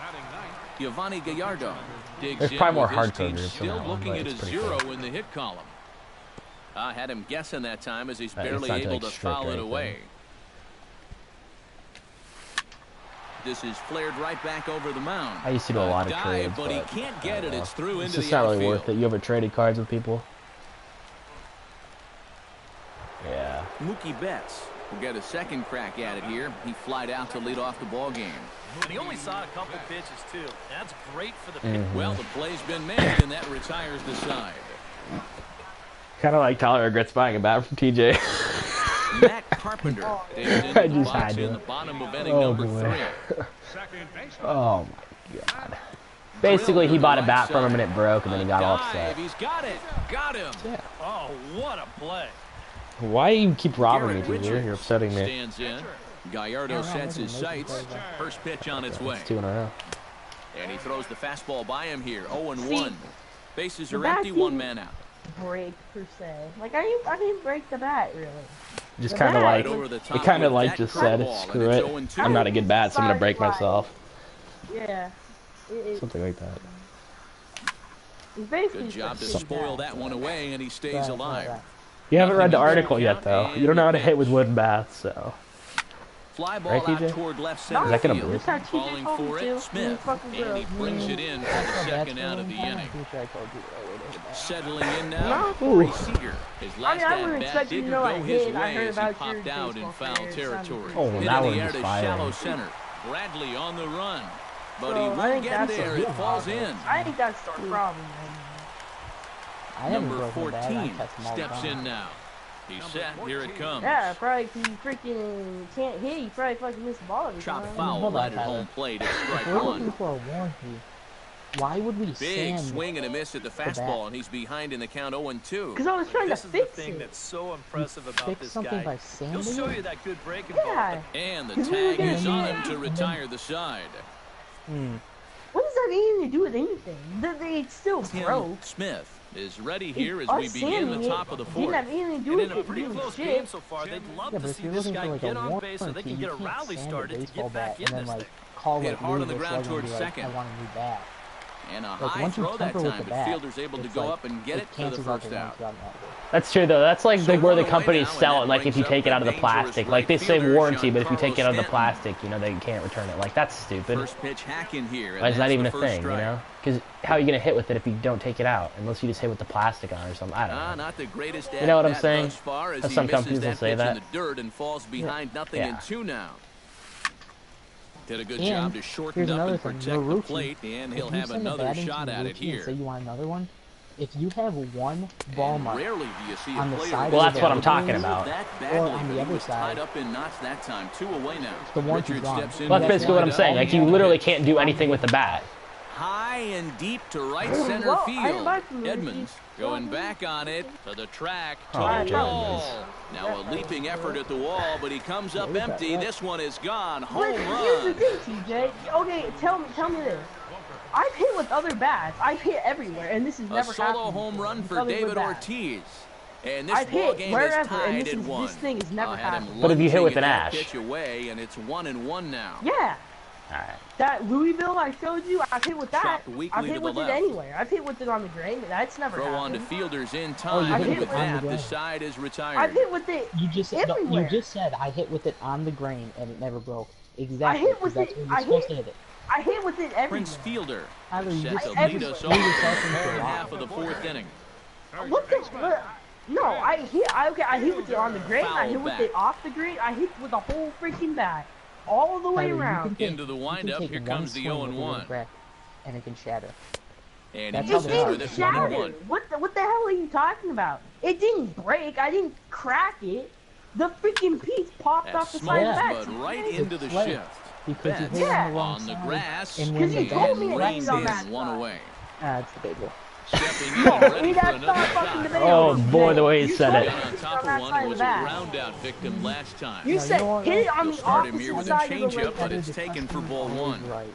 Batting ninth. Giovanni Gallardo digs There's in probably more with his hardcore team groups still than that one, looking but at a it's pretty 0 cool. in the hit column. I had him guessing that time as he's It's barely not, able like, to strict or foul it anything. away. This is flared right back over the mound. I used to do a lot of dive, trades, but he can't get it. It's through it's into just the not really outfield. worth it. You ever traded cards with people? Yeah. Mookie Betts will get a second crack at it here. He flied out to lead off the ball game. And he only saw a couple pitches, too. That's great for the pitch. Well, the play's been made, and that retires the side. Kind of like Tyler regrets buying a bat from TJ. Matt Carpenter digs into I the just box had in to. the bottom of inning Oh, number boy. 3. Second baseman. Oh my god. Basically, he bought a bat from him and it broke, and then he got all upset. He's got it. Got him. Yeah. Oh, what a play. Why do you keep robbing me, Garrett TJ? Richards You're upsetting me. stands in. Gallardo sets his sights. First pitch on its way. It's 2 in a row. And he throws the fastball by him here. 0-1. See, Bases the are bat empty, one didn't man out. break per se. Like I didn't break the bat really. Just The kind of bat like, Right over the it top kind of with like that just said, curveball, and screw it's it. 0-2. I'm not a good bat, so I'm gonna break myself. Yeah. Something like that. It's basically Good job to just a spoil bat. that one away, and he stays alive. You haven't read the Nothing article yet, though. You don't know how to hit with wooden bats, so. Fly ball Right, out TJ? toward left Is center that gonna field. break? That's how TJ Calling told me for to. it, Smith, Fucking and he girl. brings it in for the second out of the inning. Settling in now, No. Corey Seager. His last I wouldn't at-bat expect you to didn't know I go his hit. I way heard as he about your popped out in baseball foul career. territory. Oh, Hit that in one the air was to fire. shallow center. Bradley on the run, but he So, I won't think get that's there. a It good falls problem. in. I think that's the problem. Number 14 steps in now. He's set. Here it comes. Yeah, probably if he freaking can't hit, he probably fucking missed the ball every Chop time. foul Hold on, right at Tyler. home plate. It's If strike we're looking one. for a warranty, why would we Big sand swing and a miss at the bat? fastball, and he's behind in the count 0-2. Because I was trying This to is the fix thing it. that's so impressive about fix this something guy. by sanding He'll show it? you that good breaking Yeah. ball. And the Because we were tag gonna is do on that. him to retire the side. What does that mean to do with anything? It's still Tim broke. Smith is ready here as Us we begin sanding the it top of the didn't fourth. have anything to do And with in a it. pretty doing close shit. game so far, they'd love Yeah, to but if see you're this looking guy for like get a on base so they warranty, can you get a can't rally sand started to baseball get back bat in and then this like thing. call Hit like hard on the Louisville ground Slugger and towards be like, second. I want a new bat. And a Like high once you throw that temper with time, the but bat, fielder's able to it's go like, up and get it for the cancels out first the out. warranty on that. That's true, though. That's like So where the one away companies now, and sell that it. Like if you brings take it up out of the the dangerous plastic, right like they say fielder, warranty, but if you take it out of the Giancarlo plastic, you know they can't return it. Like that's stupid. First pitch hack in here. and Why is that that's even the a first thing? strike. You know? Because how are you gonna hit with it if you don't take it out? Unless you just hit with the plastic on or something. I don't know. Not the greatest You know what I'm at-bat saying? thus far as he Some misses companies will that say pitch that. in the dirt and falls behind nothing Yeah. in 2 now. Did a good And job to shorten here's up another and thing, protect you're a the rookie. plate, and he'll If you have send a another bat into shot a at it rookie and here. say you want another one, if you have one ball And mark rarely do you see a on the player side Well, of that's the what I'm bat, talking move about. that or badly, on but the he other was tied side, up in knots that time. 2 away now. the warranty's Richard gone. steps in. Well, that's with basically what I'm his saying. windup. Like you literally can't do anything with the bat. High and deep to right center Well, I didn't field. buy from Edmonds Lucy. going back on it to the track to Oh, the Joe wall. Edmonds. Now a leaping effort at the wall, but he comes up empty. This one is gone. But Home here's the run. thing, TJ. Okay, tell me this. I've hit with other bats. I've hit everywhere, and this has A never happened. solo home before. run It's for nothing but David bats. Ortiz. And this I've ball hit game wherever, is and tied this at is- 1. this thing has never I had him happened. But if you hit lunging with an at that ash. pitch away, and it's 1-1 now. Yeah. Alright. That Louisville I showed you, I've hit with that. Chopped weakly I've to hit the with left. it anywhere. I've hit with it on the grain. That's never Throw on to happened. fielders in you time, hit and it with on the that, the ground. side is retired. I've hit with it. You just everywhere. you just said I hit with it on the grain and it never broke. Exactly. I hit with 'cause that's it- where you're I supposed hit- to hit it. I hit with it everywhere. Prince Fielder Tyler, you set just to I- lead us everywhere. off You yourself the into third a half of the 4th inning. What the? What? No, I hit with it on the grain. I hit Foul with back. it off the grain. I hit with the whole freaking bat, all the way Tyler, you around. can take- Into the you can windup, take here one comes the swing with 0-1. a crack, and it can shatter. And That's he how It they misses are. with didn't it shatter. 1-1. What the hell are you talking about? It didn't break. I didn't crack it. The freaking piece popped That off the smoked side of the bat. but right into the Flight. shift. Because you Betts hit it on Yeah. the wrong on the side, grass, and when Because the you told me bat it rains was on in that one side. away. it's debatable. Stepping in, No, ready we for that's another not fucking shot. debatable. Oh, boy, the way he You said told it. me On was top on that of one side who was the a bat. ground out victim last time. You No, said you know what? hit it on You'll the start him here opposite with a side of the changeup, lake. but it's The taken for question ball is always 1. Right.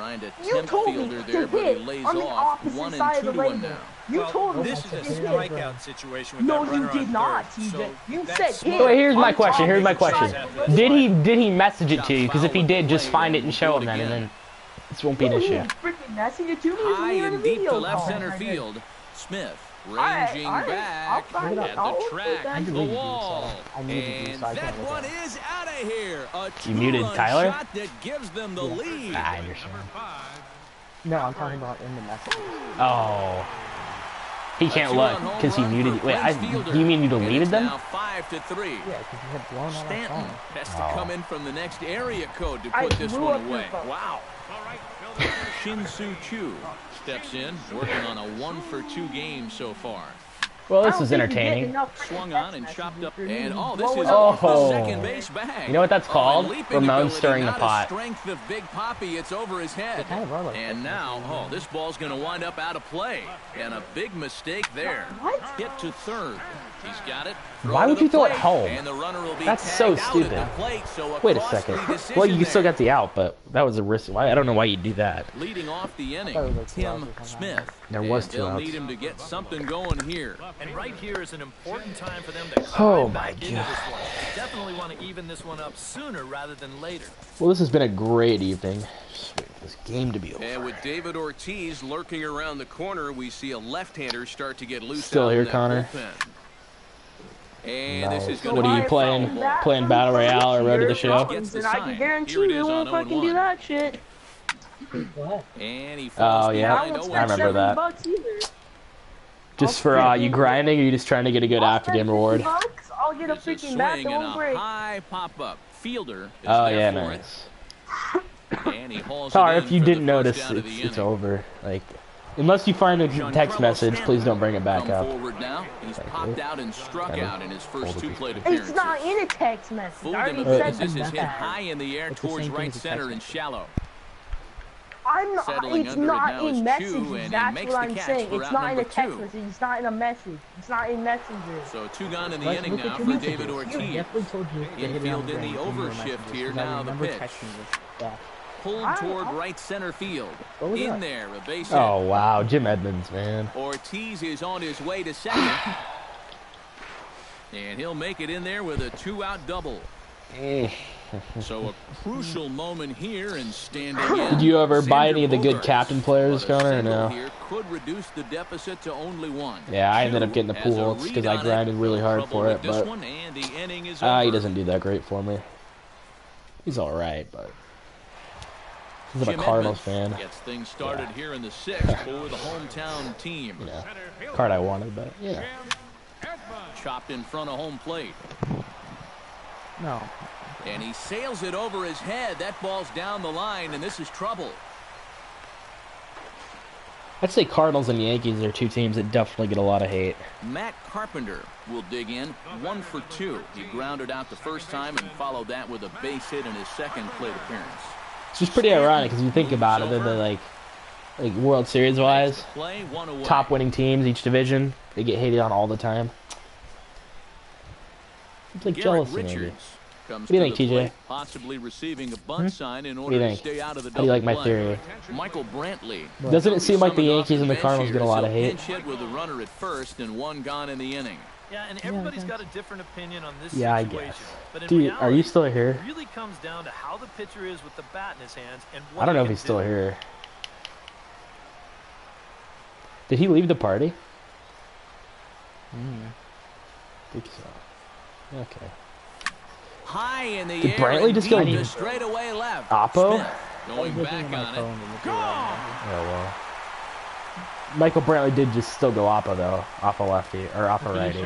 Trying to You tempt told me fielder to there, but he hit lays on the off opposite 1 side and of 2 the to 1 label. now. You told me This is to a hit. strikeout situation with No, that you runner on did not, third. TJ. So You that's said smart. hit. Wait, here's my on question. Here's my opposite question. side of the label. Did he message it to you? Because if he Foul did, with the just play, find it and and show we'll him do it then, and again. then this won't be an You issue. didn't freaking message it to me. It High wasn't even a and deep video to left call. center field. Smith Ranging back I'll at the track, the wall. I need to do so I And that can't one look at it. is out of here. A You muted two-run Tyler? shot that gives them the lead. I understand. No, I'm talking about in the message. Oh. He can't look because he muted. Wait, do you mean you deleted them? Now 5-3. Yeah, because you had blown out our Stanton phone. has to come in from the next area code to I put this blew one up your away. phone. Wow. Shin-Soo Choo steps in, working on a 1-for-2 game so far. Well, I this don't is think you get entertaining. enough Swung on and text chopped up, messages and for this is blowing off up. the Oh. second base bag. You know what that's called? and leaping Ramon ability, stirring the not pot. as strength of Big Poppy, it's over his head. They kind of are like And that. now, this ball's going to wind up out of play, and a big mistake there. What? Hit to third. He's got it. Why to would the you throw it plate, home? And the runner will be That's tagged so out stupid. at the plate, so Wait a costly second. decision Well, you still there. got the out, but that was a risk. I don't know why you'd do that. Leading off the inning, thought it was like 2 Tim outs or something. Smith. There was And 2 they'll outs. need him to get something going here. And right here is an important time for them to Oh climb my back into God. this one. Definitely want to even this one up sooner rather than later. Well, this has been a great evening. Just wait for this game to be over. And with David Ortiz lurking around the corner, we see a left-hander start to get loose. Still out in here, that Connor? bullpen. And this is Nice. going What to are be you a playing? foul ball. Playing Battle Royale or Road to the Show? Gets the And I sign. can guarantee Here it you is won't on fucking 0-1. do that shit. What? And he falls Oh, yeah. I behind won't 0-1. spend remember that. $70 either. Just for you grinding, or you just trying to get a good I'll after spend game reward? $50, I'll get a It's a freaking bat swing that and won't a break. high pop-up. Fielder is Oh there yeah, for nice. it. And he hauls Sorry it in if you for the didn't first notice, out of the it's inning. over. Like, unless you find a text message, please don't bring it back Come up. forward now. He's popped out and struck out in his first 2 plate It's appearances. not in a text message. Fooled I him a already bit said as this is hit that. high in the air It's the towards same thing right as a center text and shallow. I'm not. Settling It's under it not now is in Chu, messages. and he That's makes what the I'm catch saying. for It's out not in a number text 2. message. It's not in a message. It's not in Messenger. So 2 gone in the Let's inning look now at your for messages. David I Ortiz. definitely told you to hit it on Infield the in brain the in your overshift messages, here. 'cause I Now the remember pitch. texting this stuff. Pulled toward right center field. What was In that? there, a base hit. Oh wow, Jim Edmonds, man. Ortiz is on his way to second. And he'll make it in there with a 2-out double. So a crucial moment here and standing in. Did you ever buy Xander any of the good Bogaerts. captain players, But a Connor, or single no? Here could reduce the deficit to only 1. Yeah, I ended up getting the Has a pool. It's because read I on grinded really hard Trouble for with it, this but one, and the inning is he over. doesn't do that great for me. He's all right, but he's a Jim Cardinals Edmonds fan. Gets things started here in the 6th for the hometown team. Yeah, card I wanted, but yeah. Chopped in front of home plate. No. And he sails it over his head. That ball's down the line, and this is trouble. I'd say Cardinals and Yankees are 2 teams that definitely get a lot of hate. Matt Carpenter will dig in. 1 for 2. He grounded out the first time and followed that with a base hit in his second plate appearance. It's just pretty ironic because you think about it, they're the like World Series wise, Play one away. top winning teams each division. They get hated on all the time. It's like Garrett jealousy, maybe. Richards comes What do you to think, the TJ? plate, possibly receiving a bunt sign in What do order you to think? stay out of the How do you like my double play. theory? Michael Brantley. Doesn't it seem like the Summoned off Yankees and the bench Cardinals here get a lot as of he'll hate? pinch hit with a runner at first and 1 gone in the inning. Yeah, and everybody's got a different opinion on this Yeah, I situation. guess. But in Dude, reality, are you still here? it really comes down to how the pitcher is with the bat in his hands and what I don't know he if can he's still do. here. Did he leave the party? I think so. Okay. High in the Did air Brantley and just go deep to straightaway left. Oppo? Smith going back on it. Oh well. Michael Brantley did just still go Oppo though. Oppo lefty or Oppo righty.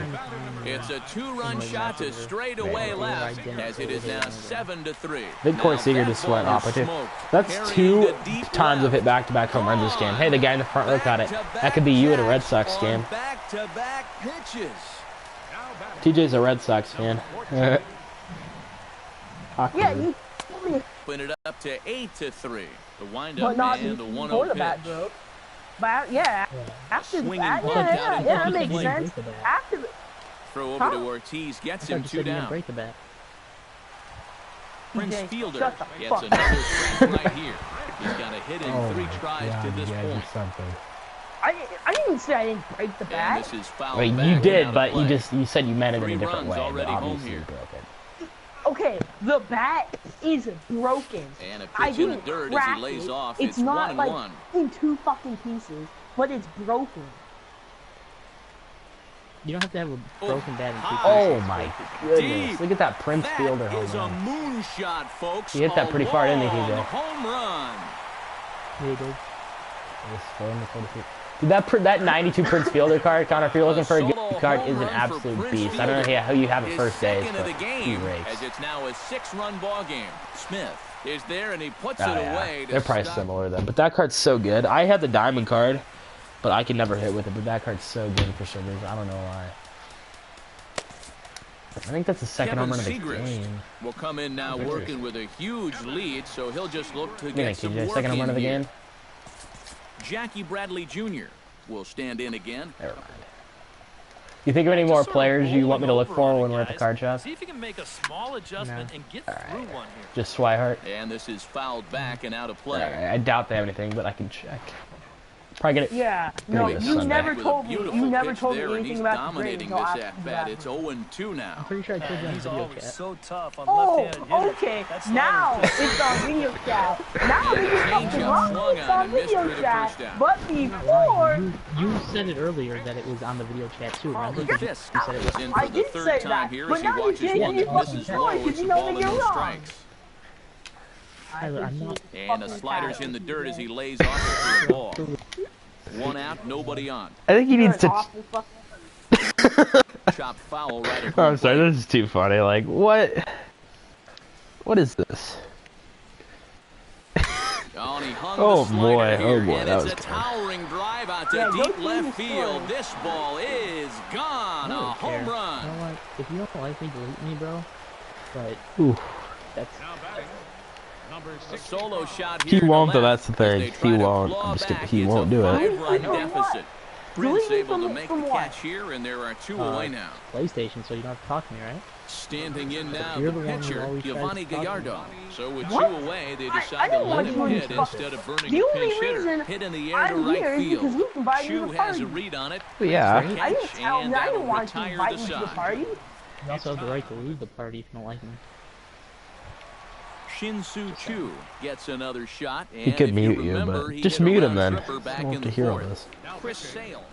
It's a 2-run shot to straightaway left as it is now 7-3. I think Corey Now Seager that just went ball is Oppo too. smoked, That's carrying 2 to deep times left. I've hit back-to-back home runs this game. Hey, the guy in the front row caught it. That could be you at a Red Sox game. Back-to-back pitches. TJ's a Red Sox fan. Yeah, Awkward. you told me, Put it up to 8-3. The but windup not and the before 1-0 the bat pitch. broke. But yeah, after Swinging that, bunt out yeah, in that front of makes the sense. plate. After the, Throw over to Ortiz, gets him 2 down. Break the bat. Prince TJ, Fielder shut the gets fuck another strike right here. He's got a hit in 3 tries to this point. I didn't say I didn't break the And bat. this is fouled Wait, back you and did, out but of play. you said you meant it in 3 a different runs way. But already home obviously here. you broke it. Okay, the bat is broken. And a I pitch in the didn't dirt as crack he lays it. off. It's It's not 1-1. like in 2 fucking pieces, but it's broken. You don't have to have a broken bat and keep Oh my goodness! Deep. Look at that Prince Fielder That home is a run. moonshot, folks. He hit that pretty far, didn't he, A TJ? long home run. Yeah, he did. Dude, that 92 Prince Fielder card, Connor, if you're looking for a good card, is an absolute beast. I don't know how you have it first days, Second but of the game, he rakes. as it's now a 6-run ball game. Smith is there, and he puts it Yeah. away. They're probably similar then, but that card's so good. I had the diamond card, but I can never hit with it. But that card's so good for some reason. I don't know why. I think that's the second home run of the game. Will come in now working with a huge lead, so he'll just look to get some work second home run in of the here. game. Jackie Bradley Jr. will stand in again. Never mind. You think of any more players you want me to look for when we're at the card shop? See if you can make a small adjustment and get through one here. Just Swihart. And this is fouled back and out of play. Alright, I doubt they have anything, but I can check. Probably get it. Yeah. Gonna No, be a you Sunday. never With a told me. beautiful You never pitch told me there, and anything he's about the dominating grade this until after at-bat. that. It's 0-2 I'm now. pretty sure I told you on He's video always chat. so tough on Oh, left-handed hitters. okay. That's Now it's on video chat. Now there's something wrong. swung It's on on and missed video for the chat. first down. But before, You said it earlier that it was on the video chat too. Remember? You Fisk said it is was. in I for the did third say time that. here But as he now you're watches changing one your that fucking misses story low. because It's you a know ball that and you're no wrong. strikes. I'm not. And the slider's in the dirt as he lays off for the ball. One out, nobody on. I think he needs You're to. an awful fucking- Chop foul right at Oh, home I'm sorry, plate. this is too funny. Like, what? What is this? Oh, and he hung Oh, the slider boy. here, Oh, boy, and that it's was a good. towering drive out to Yeah, go deep see left the field. score. This ball is gone. A home You know run. what? If you don't like me, delete me, bro. But Ooh. that's. Now batting, number A 6. solo shot He here to won't, though. left That's the as thing. they He try to won't. claw I'm just kidding. back. He It's won't a do it. 5-run You know what? deficit. Prince Delete me able to from- make from the what? catch here, and there are two away now. PlayStation, so you don't have to talk to me, right? Standing in now, You're the the one who pitcher, always tries Giovanni to talk to me. Gallardo. So with What? 2 away, they I decide to don't let want him you hit to- instead of burning The a only pinch hitter. reason Hit in the air to I'm right here is because field. Luke invited me to Chu the has a party. read on it. Yeah. I didn't tell And me. I that'll didn't want you to retire invite the me to the side. party. You also have the right to leave the party if you don't like me. Shin-Soo Choo gets another shot. And He could if mute you you, remember, but he just hit a mute him round then. tripper I back don't in want to the hear all fourth. this. Chris Sale.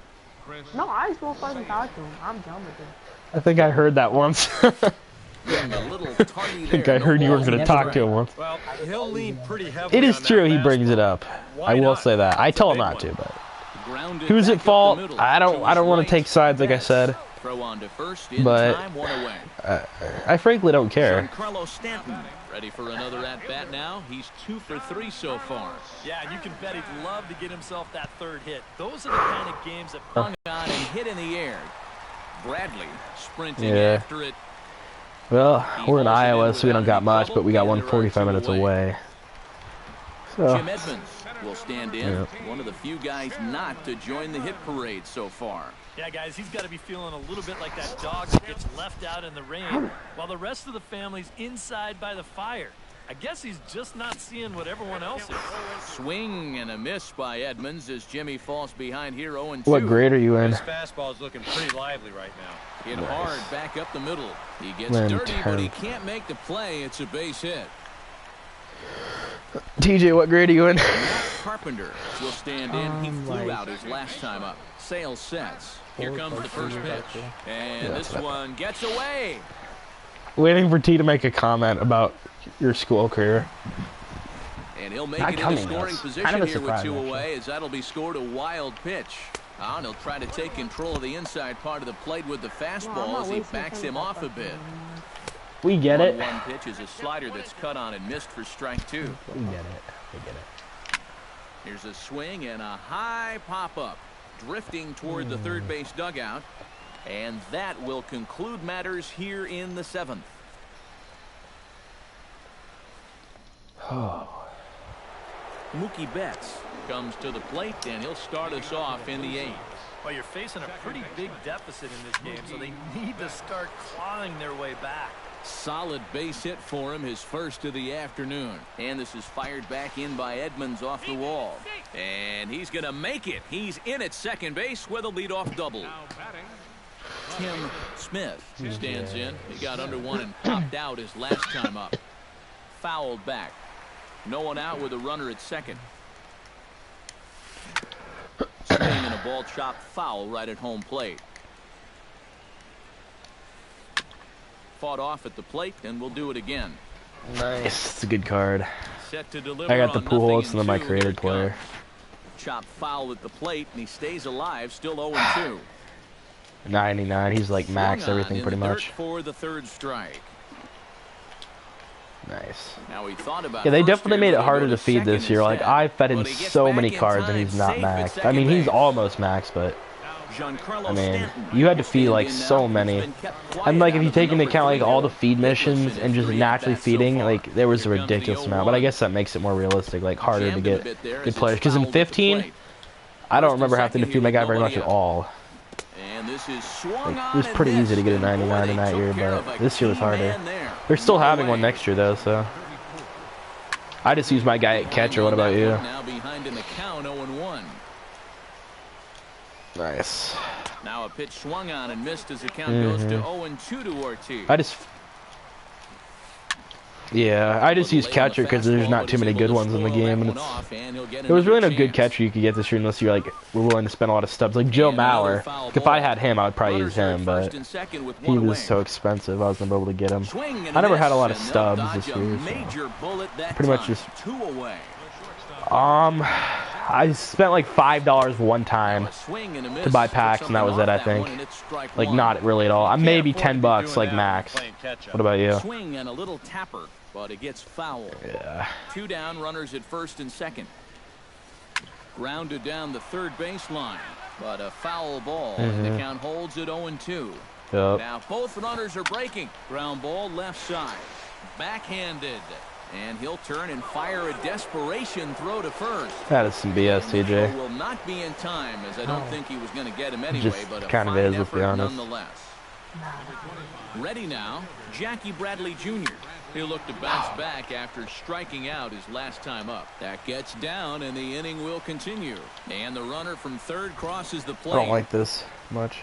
No, I just won't fucking talk to him. I'm done with it. I think I heard that once. Getting a little tardy I think there. I No heard you were balls going to in talk the to him once. Well, he'll lean pretty heavily. It is on true. that He brings it fastball. up. Why I will not? say that. I It's a tell him big not one. to, but Grounded who's back at up fault? the middle. I don't To want his to take right. sides, like I said. Throw on to first in But- time, 1 away. I frankly don't care. Giancarlo Stanton ready for another at-bat now. He's 2 for 3 so far. Yeah, and you can bet he'd love to get himself that third hit. Those are the kind of games that Hung on and hit in the air. Bradley sprinting Yeah. after it. Well, we're in He hauls it Iowa, in so we don't without got any much, trouble, but we got and one there are 45 2 minutes away. away. So, Jim Edmonds will stand in. Yeah. One of the few guys not to join the hit parade so far. Yeah, guys, he's got to be feeling a little bit like that dog that gets left out in the rain while the rest of the family's inside by the fire. I guess he's just not seeing what everyone else is. Swing and a miss by Edmonds as Jimmy falls behind here 0-2. what grade are you in? His fastball is looking pretty lively right now. Hit hard back up the middle. He gets Man, dirty, but he terrible. can't make the play. It's a base hit. TJ, what grade are you in? Matt Carpenter will stand in. He flew like- out his last time up. Sales sets. Here Four comes the close first to you, pitch. actually. And Yeah, this that's what I one gets away. Waiting for T to make a comment about your school career. And he'll make Not it into coming, scoring that's position kind of a here with surprise, 2 actually. away, as that'll be scored a wild pitch. And he'll try to take control of the inside part of the plate with the fastball as he backs him off a bit. We get it. 1-1 pitch is a slider that's cut on and missed for strike 2. We get it. We get it. Here's a swing and a high pop-up, drifting toward the third base dugout. And that will conclude matters here in the 7th. Mookie Betts comes to the plate, and he'll start us off in the 8th. Well, you're facing a pretty big deficit in this game, so they need to start clawing their way back. Solid base hit for him, his first of the afternoon. And this is fired back in by Edmonds off the wall. And he's going to make it. He's in at second base with a leadoff double. Now batting, Tim Smith stands in. He got under one and popped out his last time up. Fouled back. No one out with a runner at second. Swing and a ball chopped foul right at home plate. fought off at the plate, and will do it again. Nice. It's a good card. Set to deliver I got the on Pujols and then my 0-2. created player. Chop foul at the plate, and he stays alive, still 0-2. 99. He's like max everything pretty much. For the third strike. Nice. Now he thought about Yeah, they definitely made it harder to feed this year. Like, I fed him so many cards and he's not maxed. I mean, he's almost maxed, but I mean, you had to feed like so many. And like, if you take into account like all the feed missions and just naturally feeding, like there was a ridiculous amount. But I guess that makes it more realistic, like harder to get good players. Because in 15, I don't remember having to feed my guy very much at all. Like, it was pretty easy to get a 99 in that year, but this year was harder. They're still having one next year though, so I just use my guy at catcher. What about you? Now behind in the count, 0-1. Nice. Now a pitch swung on and missed as the count goes to 0-2 to Ortiz. I just use catcher because there's not too many good ones in the game, and there was really no good catcher you could get this year unless you like were willing to spend a lot of stubs. Like Joe Mauer, like, if I had him, I would probably use him, but he was so expensive, I was never able to get him. I never had a lot of stubs this year, so pretty much just I spent like $5 one time to buy packs, and that was it, I think. Like, not really at all. Maybe $10, like, max. What about you? Swing and a little tapper, but it gets foul. Yeah. 2 down, runners at first and second. Grounded down the third baseline, but a foul ball. And the count holds at 0-2. Yep. Now both runners are breaking. Ground ball left side. Backhanded. And he'll turn and fire a desperation throw to first. That is some BS, TJ. Will not be in time, as I don't think he was going to get him anyway. Just but a kind of fine is, let's be effort honest. Nonetheless. Ready now, Jackie Bradley Jr. He'll look to bounce back after striking out his last time up. That gets down, and the inning will continue. And the runner from third crosses the plate. I don't like this much.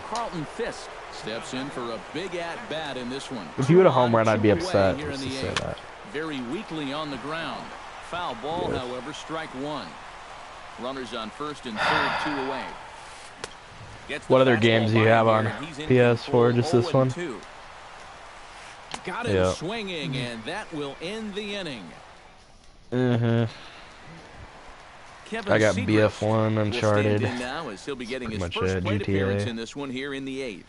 Carlton Fisk steps in for a big at-bat in this one. If you had a home run, I'd be upset. Just to say that. Very weakly on the ground. Foul ball, however, strike one. Runners on first and third, 2 away. What other games do you have on PS4? Just this one? Got him swinging, and that will end the inning. I got BF1, Uncharted. Now as he'll be getting his Pretty first much plate appearance GTA. in this one here in the 8th.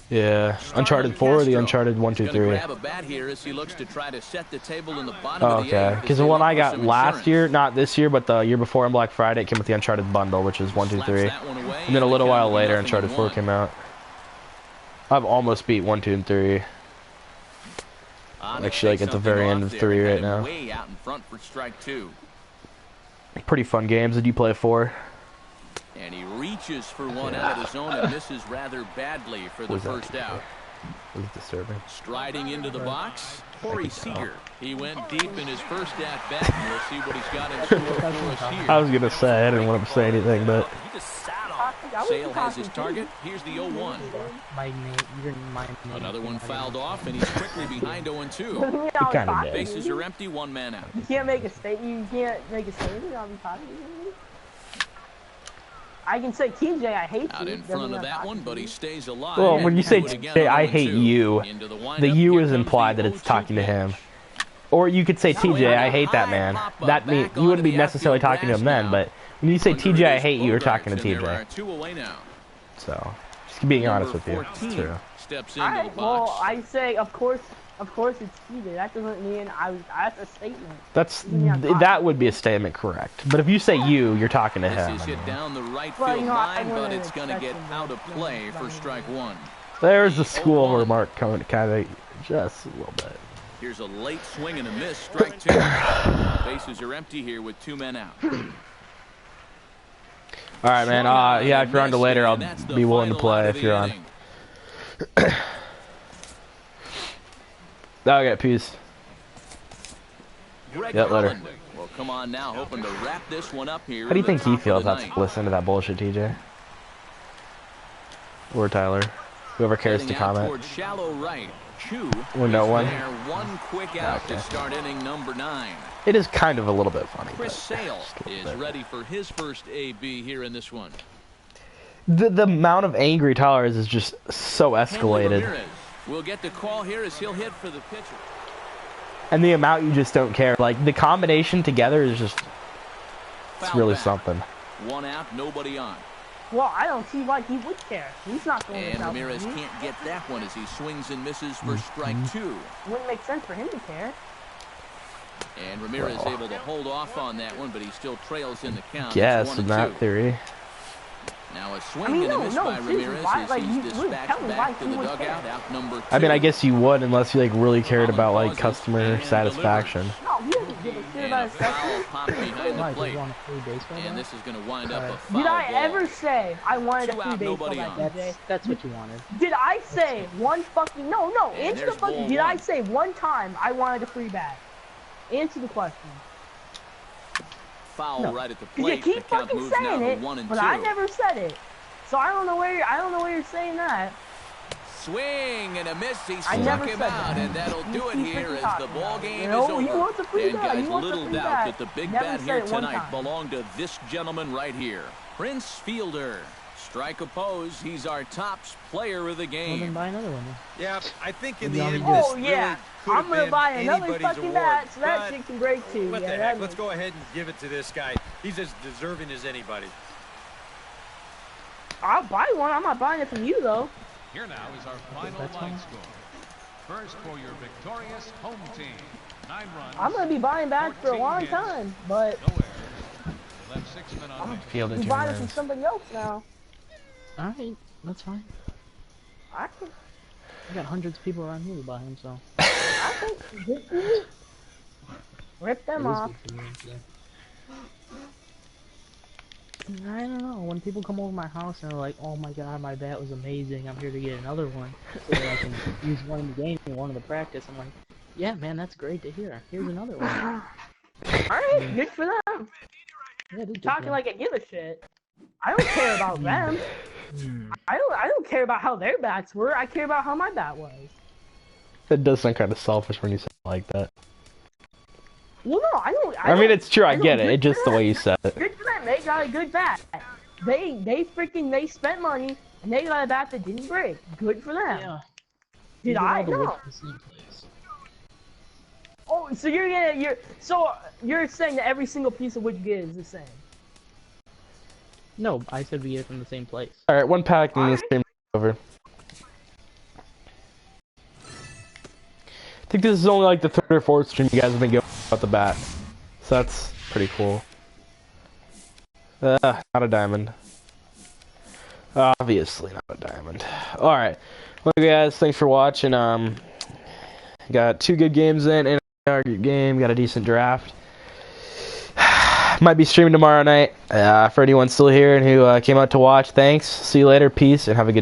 Yeah, Uncharted 4 or the Uncharted 1, 2, 3? Grab a bat here as he looks to try to set the table in the bottom Oh, of the okay. Because the one I got last year, not this year, but the year before on Black Friday, it came with the Uncharted bundle, which is 1, 2, 3. And then a little while later, Uncharted 4 came out. I've almost beat 1, 2, and 3. Actually, like at the very end of 3 right now. Way out in front for strike 2. Pretty fun games. Did you play 4? And he reaches for one out of the zone and misses rather badly for the first out. It was disturbing. Striding into the box, Corey Seager. He went deep in his first at-bat, and we'll see what he's got in store for us here. I was going to say, I didn't want to say anything, but... He just sat on. Sale has his target. Here's the 0-1. Another one fouled off, and he's quickly behind 0-2. He kind of did. Bases are empty, 1 man out. You can't make a statement. You can't make a statement. I'll be talking to you. I can say, TJ, I hate you. Out in front of that one, but he stays alive. Well, when you say TJ, I hate you, the you is implied that it's talking to him. Or you could say, TJ, I hate that man. That mean you wouldn't be necessarily talking to him then, but when you say, TJ, I hate you, you're talking to TJ. So, just being honest with you, it's true. Alright, well, I say, of course it's TJ. That doesn't mean that's a statement. That would be a statement, correct. But if you say you're talking to him. This is hit down the right field line, but it's going to get out of play for strike 1. There's the school remark coming kind of just a little bit. Here's a late swing and a miss, strike 2. Bases are empty here with 2 men out. All right, man. Yeah, if you're on to later, I'll be willing to play if you're on. Okay, peace. Yeah, later. Well, come on now, hoping to wrap this one up here. How do you think he feels after listening to that bullshit, TJ? Or Tyler? Whoever cares to comment. Shallow right. Or no one. One quick out to start inning number 9. It is kind of a little bit funny. Chris Sale is ready for his first AB here in this one. the amount of angry Tyler is just so escalated. Ramirez will get the call here as he'll hit for the pitcher. And the amount you just don't care. Like, the combination together is just... It's really something. 1 out, nobody on. Well, I don't see why he would care. He's not going to And Ramirez can't get that one as he swings and misses for strike 2. Wouldn't make sense for him to care. And Ramirez able to hold off on that one, but he still trails in the count. Yes, in that theory. Now a swing and a miss by Ramirez as he's dispatched back to the dugout, out number 2. I mean, I guess you would unless you like really cared about like customer satisfaction. No, he doesn't give a shit about his customer. Popped behind the plate. And this is going to wind up a foul Did I ball. ever say I wanted a 2 free out, baseball nobody on. that day? That's what you wanted. Did I say one fucking... No, And answer the there's fucking... ball Did I 1. say one time I wanted a free bat? Answer the question. Foul right at the You plate. keep The count fucking moves now saying to it, 1 and 2. but I never said it. So I don't know where you're saying that. Swing and a miss. He I struck never him said out, that. and that'll do it keep here freaking as talking the ball about it. game No, is over. he wants a free And bat. guys, He wants a little free doubt bat. that the big Never bat said here it one tonight time. belonged to this gentleman right here, Prince Fielder. Strike opposed. He's our top player of the Well, game. then buy another one. Then. Yeah, I think in the Yeah. end, Oh this yeah, really could have I'm gonna been buy another anybody's fucking award, bat, so that but shit can break too. What Yeah, the that heck? Let's makes- go ahead and give it to this guy. He's as deserving as anybody. I'll buy one. I'm not buying it from you though. Here now is our final line score. First for your victorious home team. 9 runs. I'm gonna be buying bats for a 14 long hits, time, but no errors. Left 6 men on base. Fielded I'm 2 buying it from runs. somebody else now. Alright, that's fine. I can, I got hundreds of people around here to buy him, so. I can good for you. Rip them It is off. good for me, so. I don't know, when people come over my house and they're like, oh my god, my bat was amazing, I'm here to get another one, so that I can use one in the game and one in the practice, I'm like, yeah man, that's great to hear, here's another one. Alright, good for them. Yeah, it is good Talking for like I give a shit. I don't care about them. them. I don't care about how their bats were. I care about how my bat was. It does sound kind of selfish when you say it like that. Well, no, I don't. I mean, it's true. I don't- get it. good It's just for the way them. you said it. Good for them. They got a good bat. They spent money and they got a bat that didn't break. Good for them. Yeah. Did You get I? all the No. wood from the same place. Oh, so you're saying that every single piece of wood you get is the same? No, I said we get it from the same place. Alright, one pack and this stream is over. I think this is only like the 3rd or 4th stream you guys have been going about the bat. So that's pretty cool. Not a diamond. Obviously not a diamond. Alright. Well guys, thanks for watching. Got 2 good games in and a good game, got a decent draft. Might be streaming tomorrow night. For anyone still here and who came out to watch, thanks. See you later, peace, and have a good night.